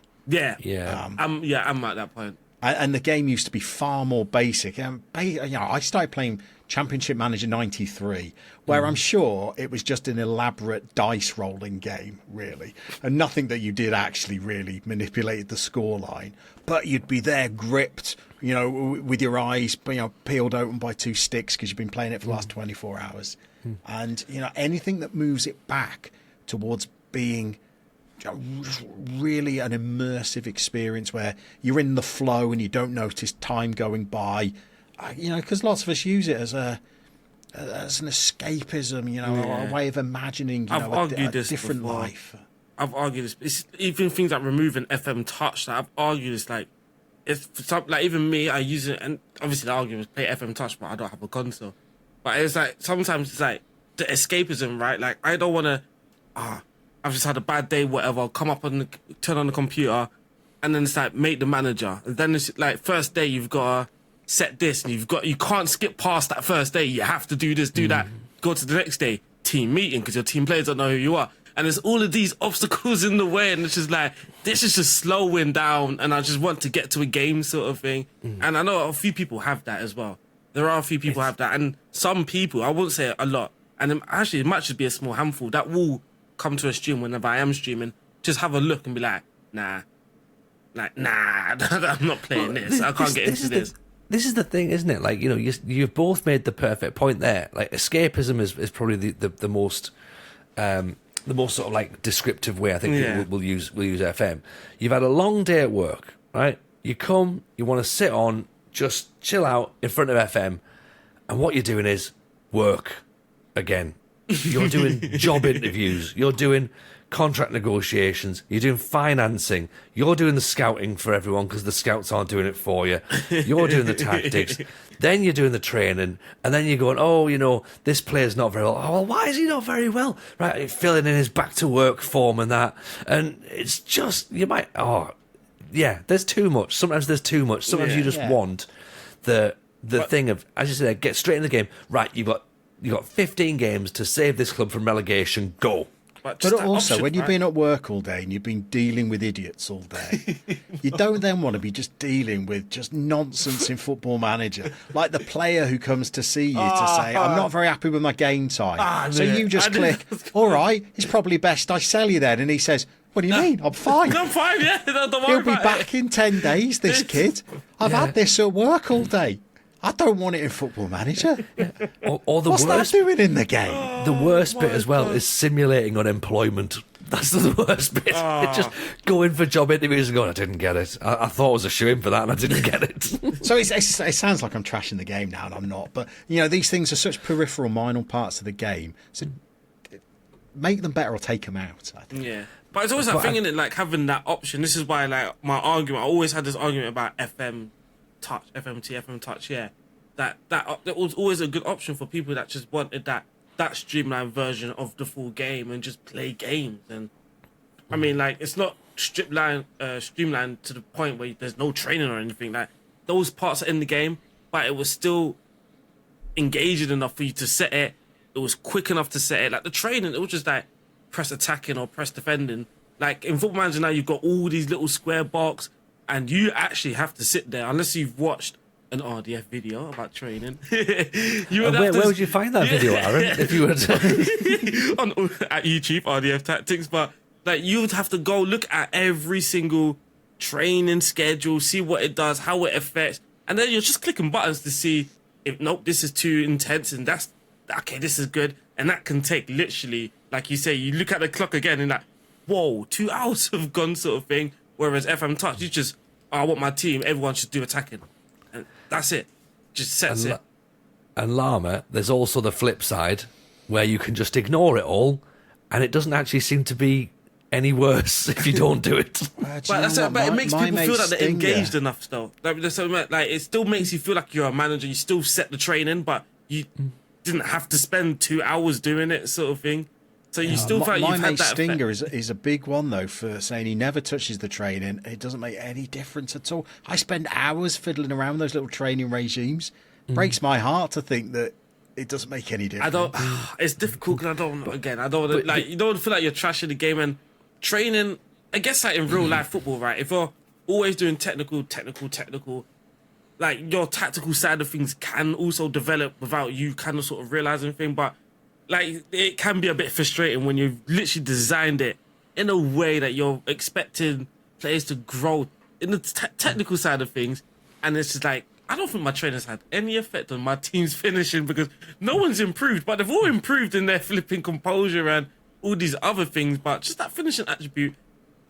I'm at that point. And the game used to be far more basic. I started playing Championship Manager 93, where I'm sure it was just an elaborate dice rolling game, really, and nothing that you did actually really manipulate the scoreline. But you'd be there gripped, with your eyes, peeled open by two sticks because you've been playing it for the last 24 hours. And, anything that moves it back towards being really an immersive experience where you're in the flow and you don't notice time going by, because lots of us use it as an escapism, or a way of imagining, a different life. I've argued this. It's even things like removing FM Touch. I've argued this, it's for some, even me, I use it, and obviously the argument is play FM Touch, but I don't have a console. But it's sometimes it's the escapism, right? I don't want to. I've just had a bad day, whatever. I'll come up and turn on the computer, and then it's make the manager. And then it's first day you've got to set this, and you can't skip past that first day. You have to do this, do that. Go to the next day, team meeting, because your team players don't know who you are. And there's all of these obstacles in the way, and it's just this is just slowing down, and I just want to get to a game sort of thing. And I know a few people have that as well. There are a few people have that, and some people, I wouldn't say a lot, and it might just be a small handful that will come to a stream whenever I am streaming, just have a look and be nah, I'm not playing this. I can't get into this. This is the thing, isn't it? You've both made the perfect point there. Escapism is probably the most sort of descriptive way I think people will use FM. You've had a long day at work, right? You come, you want to sit on, just chill out in front of FM, and what you're doing is work again. You're doing job interviews. You're doing contract negotiations. You're doing financing. You're doing the scouting for everyone because the scouts aren't doing it for you. You're doing the tactics. Then you're doing the training. And then you're going, this player's not very well. Oh, well, why is he not very well? Right, filling in his back to work form and that. And it's just, there's too much. Sometimes there's too much. Sometimes you just want the thing of, as you said, get straight in the game. Right, you've got 15 games to save this club from relegation. Go. But also, when you've been at work all day and you've been dealing with idiots all day, you don't then want to be just dealing with just nonsense in Football Manager. Like the player who comes to see you to say, I'm not very happy with my game time. So you just click, all right, it's probably best I sell you then. And he says, what do you mean? I'm fine. I'm fine, yeah. Don't worry He'll be about back in 10 days, this kid. I've had this at work all day. I don't want it in Football Manager. Or the What's worst, that doing in the game? The worst bit as well is simulating unemployment. That's the worst bit. Just going for job interviews and going, I didn't get it. I thought I was a shoo-in for that and I didn't get it. So it sounds like I'm trashing the game now and I'm not. But, these things are such peripheral, minor parts of the game. So make them better or take them out, I think. Yeah. But it's always that thing, isn't it? Having that option. This is why, my argument, I always had this argument about FM Touch, FM Touch, yeah. That was always a good option for people that just wanted that streamlined version of the full game and just play games. And I mean, it's not streamlined to the point where there's no training or anything. Those parts are in the game, but it was still engaging enough for you to set it. It was quick enough to set it. The training, it was just press attacking or press defending. In Football Manager now, you've got all these little square box. And you actually have to sit there, unless you've watched an RDF video about training. Where would you find that video, Aaron? If you were at YouTube, RDF Tactics, but you would have to go look at every single training schedule, see what it does, how it affects, and then you're just clicking buttons to see if this is too intense, and that's okay. This is good, and that can take literally, like you say, you look at the clock again, and whoa, 2 hours have gone, sort of thing. Whereas FM Touch, you just, I want my team, everyone should do attacking. And that's it. Just sets it. And Llama, there's also the flip side where you can just ignore it all and it doesn't actually seem to be any worse if you don't do it. But it makes people feel like they're engaged enough still. It still makes you feel like you're a manager. You still set the training, but you didn't have to spend 2 hours doing it, sort of thing. So you still feel like you've had that Stinger is a big one, though, for saying he never touches the training. It doesn't make any difference at all. I spend hours fiddling around those little training regimes. Breaks my heart to think that it doesn't make any difference. It's difficult because I don't want to, you don't feel like you're trashing the game. And training, I guess in real life football, right? If you're always doing technical, like your tactical side of things can also develop without you kind of sort of realizing things. But like it can be a bit frustrating when you've literally designed it in a way that you're expecting players to grow in the technical side of things, and it's just like, I don't think my trainers had any effect on my team's finishing because no one's improved, but they've all improved in their flipping composure and all these other things. But just that finishing attribute,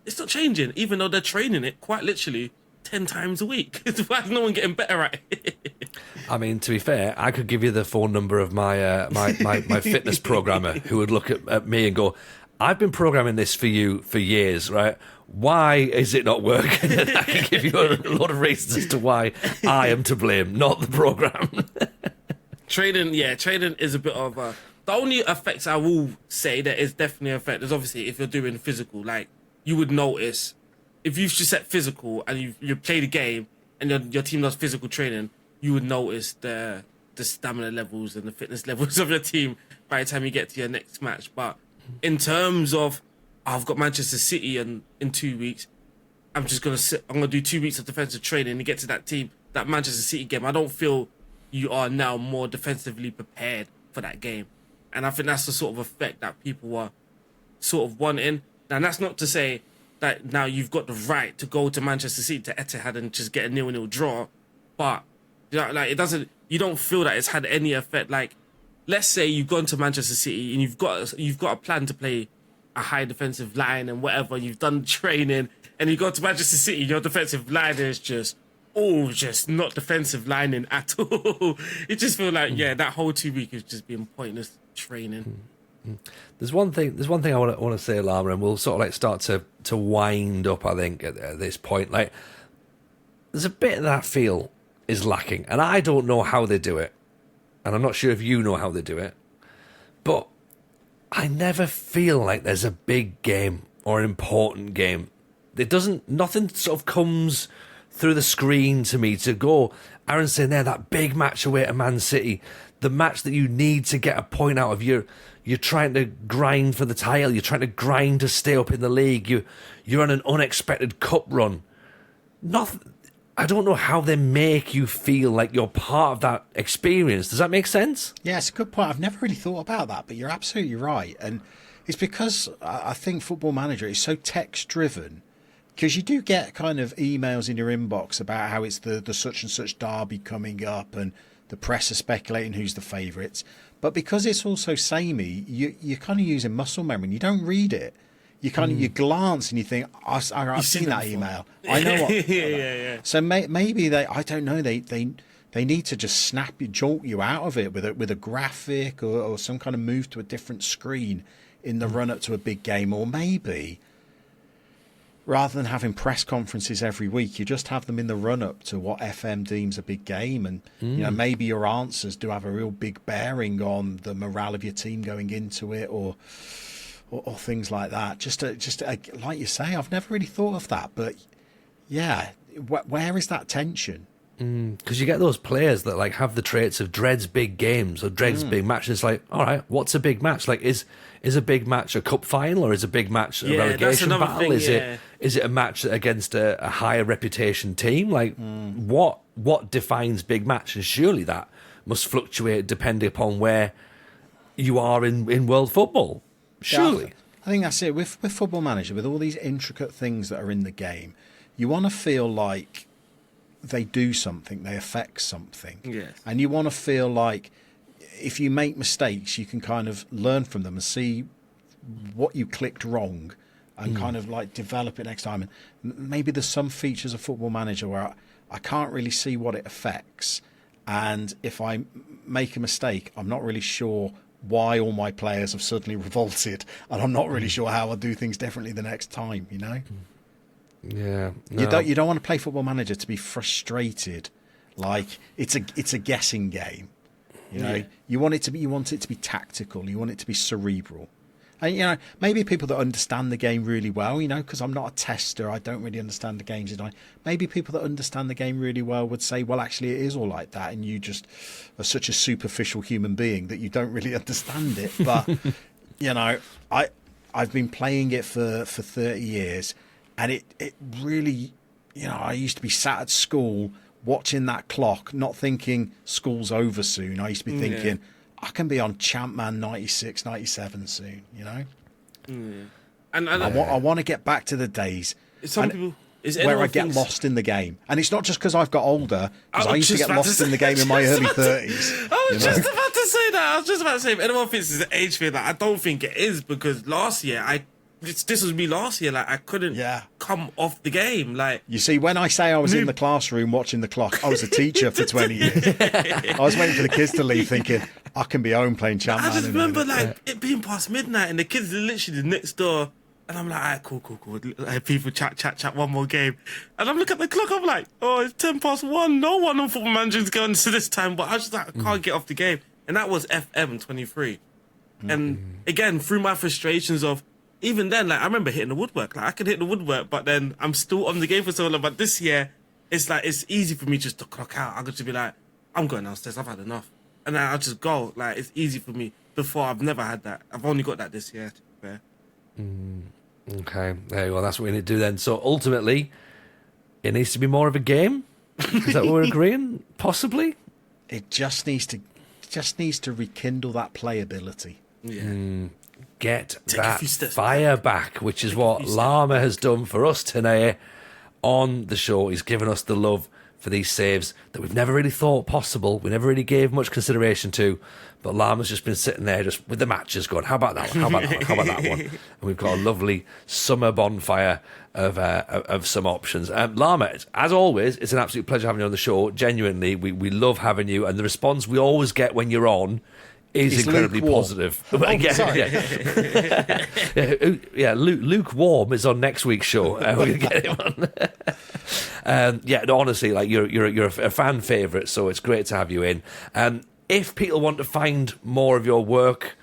it's not changing, even though they're training it quite literally 10 times a week. Why is no one getting better at it? I mean, to be fair, I could give you the phone number of my my fitness programmer who would look at me and go, I've been programming this for you for years, right? Why is it not working? And I can give you a lot of reasons as to why I am to blame, not the program. Training is a bit of a... The only effects I will say that is definitely an effect is obviously if you're doing physical, like you would notice if you've just set physical and you play the game and your team does physical training, you would notice the stamina levels and the fitness levels of your team by the time you get to your next match. But in terms of, I've got Manchester City in 2 weeks, I'm gonna do 2 weeks of defensive training and get to that Manchester City game. I don't feel you are now more defensively prepared for that game. And I think that's the sort of effect that people were sort of wanting. Now, that's not to say that now you've got the right to go to Manchester City, to Etihad, and just get a 0-0 draw. But, you know, like, you don't feel that it's had any effect. Like, let's say you've gone to Manchester City and you've got a plan to play a high defensive line and whatever, you've done training, and you go to Manchester City, your defensive line is just not defensive lining at all. It just feels like, that whole 2 weeks has just been pointless training. There's one thing I want to say, Llama, and we'll sort of like start to wind up, I think, at this point. Like, there's a bit of that feel is lacking, and I don't know how they do it, and I'm not sure if you know how they do it, but I never feel like there's a big game or an important game. Nothing sort of comes through the screen to me to go, Aaron's saying there, that big match away at Man City, the match that you need to get a point out of. You're trying to grind for the title, you're trying to grind to stay up in the league, you're on an unexpected cup run. I don't know how they make you feel like you're part of that experience. Does that make sense? Yeah, it's a good point. I've never really thought about that, but you're absolutely right. And it's because I think Football Manager is so text-driven, because you do get kind of emails in your inbox about how it's the such and such derby coming up and the press are speculating who's the favourites. But because it's also samey, you're kind of using muscle memory and you don't read it. You kind of you glance and you think, I've seen that email. I know what. Yeah. So maybe I don't know. They need to just jolt you out of it with a graphic or some kind of move to a different screen in the run up to a big game, or maybe rather than having press conferences every week, you just have them in the run up to what FM deems a big game, and you know, maybe your answers do have a real big bearing on the morale of your team going into it, or things like that. Just like you say, I've never really thought of that, but yeah, where is that tension? Because you get those players that like have the traits of dreads big games or dreads big matches. It's like, all right, what's a big match? Like, is a big match a cup final, or is a big match a relegation battle? Thing, is it a match against a higher reputation team? Like, what defines big match? And surely that must fluctuate depending upon where you are in world football. Surely. Yeah, I think that's it. With Football Manager, with all these intricate things that are in the game, you want to feel like they do something, they affect something. Yes. And you want to feel like if you make mistakes, you can kind of learn from them and see what you clicked wrong and kind of like develop it next time. And maybe there's some features of Football Manager where I can't really see what it affects. And if I make a mistake, I'm not really sure why all my players have suddenly revolted, and I'm not really sure how I'll do things differently the next time, you know? Yeah. No. You don't want to play Football Manager to be frustrated, like it's a guessing game. You know, you want it to be tactical. You want it to be cerebral. And, you know, maybe people that understand the game really well, you know, because I'm not a tester, I don't really understand the games. Maybe people that understand the game really well would say, well, actually, it is all like that, and you just are such a superficial human being that you don't really understand it. But, you know, I've been playing it for 30 years, and it really, you know, I used to be sat at school watching that clock, not thinking school's over soon. I used to be thinking, I can be on Champman 96, 97 soon, you know? And I want to get back to the days where I get lost in the game. And it's not just because I've got older, because I used to get lost in the game in my early 30s. I was just about to say that. I was just about to say, if anyone thinks it's an age thing, like, I don't think it is, because last year, this was me last year, like, I couldn't come off the game. Like, you see, when I say I was in the classroom watching the clock, I was a teacher for 20 years. I was waiting for the kids to leave thinking, I can be home playing Champman. I just remember, like, it being past midnight, and the kids are literally next door. And I'm like, all right, cool. People chat, one more game. And I'm looking at the clock, I'm like, oh, it's 1:10. No one on Football Manager's going to this time. But I was just like, I can't get off the game. And that was FM 23. And again, through my frustrations of, even then, like, I remember hitting the woodwork. Like, I could hit the woodwork, but then I'm still on the game for so long. But this year, it's like, it's easy for me just to clock out. I could just be like, I'm going downstairs, I've had enough. And then I'll just go. Like, it's easy for me. Before, I've never had that. I've only got that this year, to be fair. Okay, there you go. That's what we need to do then. So ultimately, it needs to be more of a game. Is that what we're agreeing? Possibly. It just needs to rekindle that playability. Yeah. Get Take a that few steps fire back, which is what Llama has done for us today on the show. He's given us the love for these saves that we've never really thought possible. We never really gave much consideration to. But Llama's just been sitting there just with the matches going, how about that one? How about that one? How about that one? And we've got a lovely summer bonfire of some options. Llama, as always, it's an absolute pleasure having you on the show. Genuinely, we love having you. And the response we always get when you're on is incredibly positive. Sorry. Lukewarm is on next week's show. We're going to get him on. Honestly, like you're a fan favourite, so it's great to have you in. If people want to find more of your work,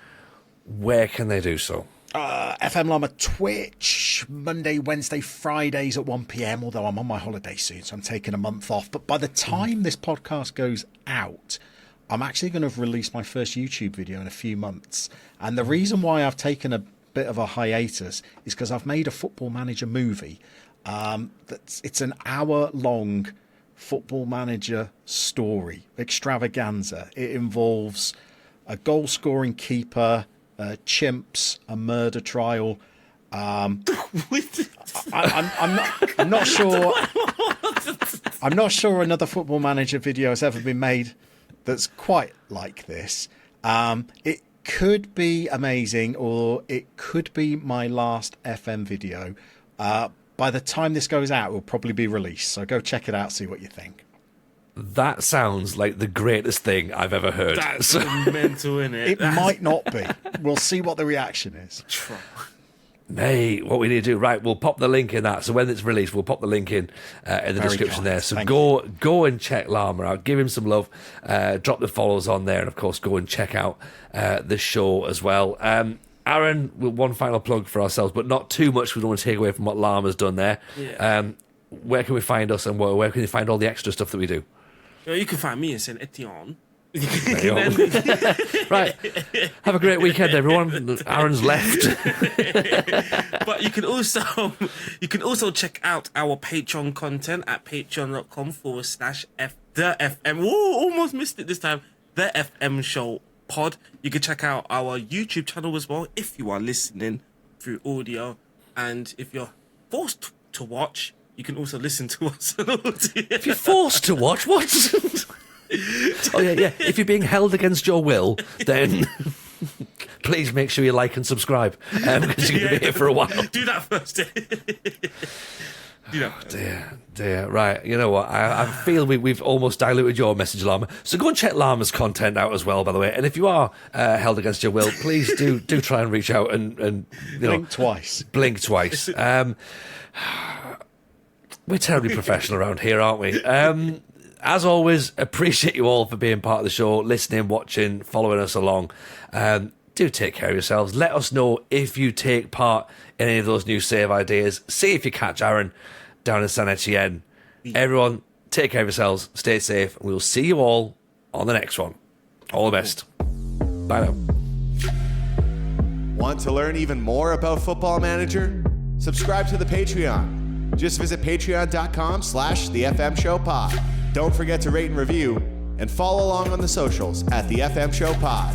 where can they do so? FM Llama Twitch, Monday, Wednesday, Fridays at 1 p.m, although I'm on my holiday soon, so I'm taking a month off. But by the time this podcast goes out, I'm actually going to release my first YouTube video in a few months. And the reason why I've taken a bit of a hiatus is because I've made a Football Manager movie. It's an hour-long Football Manager story, extravaganza. It involves a goal-scoring keeper, chimps, a murder trial. I'm not sure. I'm not sure another Football Manager video has ever been made that's quite like this. It could be amazing, or it could be my last FM video. By the time this goes out, it will probably be released. So go check it out, see what you think. That sounds like the greatest thing I've ever heard. That's mental, innit? It might not be. We'll see what the reaction is. Mate, what we need to do, right, we'll pop the link in that. So when it's released, we'll pop the link in the description there. So go and check Llama out. Give him some love. Drop the follows on there. And, of course, go and check out the show as well. Aaron, one final plug for ourselves, but not too much. We don't want to take away from what Llama's done there. Yeah. Where can we find us, and where can you find all the extra stuff that we do? You can find me in Saint Etienne. Right. Have a great weekend, everyone. Aaron's left. But you can also check out our Patreon content at patreon.com/the FM. Whoa, almost missed it this time. The FM Show Pod. You can check out our YouTube channel as well if you are listening through audio, and if you're forced to watch, you can also listen to us on audio. If you're forced to watch, what? Oh yeah. If you're being held against your will, then please make sure you like and subscribe, because you're going to be here for a while. Do that first. Dear. Right, you know what? I feel we've almost diluted your message, Llama. So go and check Llama's content out as well, by the way. And if you are held against your will, please do try and reach out and blink twice. Blink twice. We're terribly professional around here, aren't we? As always, appreciate you all for being part of the show, listening, watching, following us along. Do take care of yourselves. Let us know if you take part in any of those new save ideas. See if you catch Aaron down in Saint Etienne. Everyone, take care of yourselves. Stay safe. And we'll see you all on the next one. All the best. Bye now. Want to learn even more about Football Manager? Subscribe to the Patreon. Just visit patreon.com/thefmshowpod. Don't forget to rate and review, and follow along on the socials at the FM Show Pod.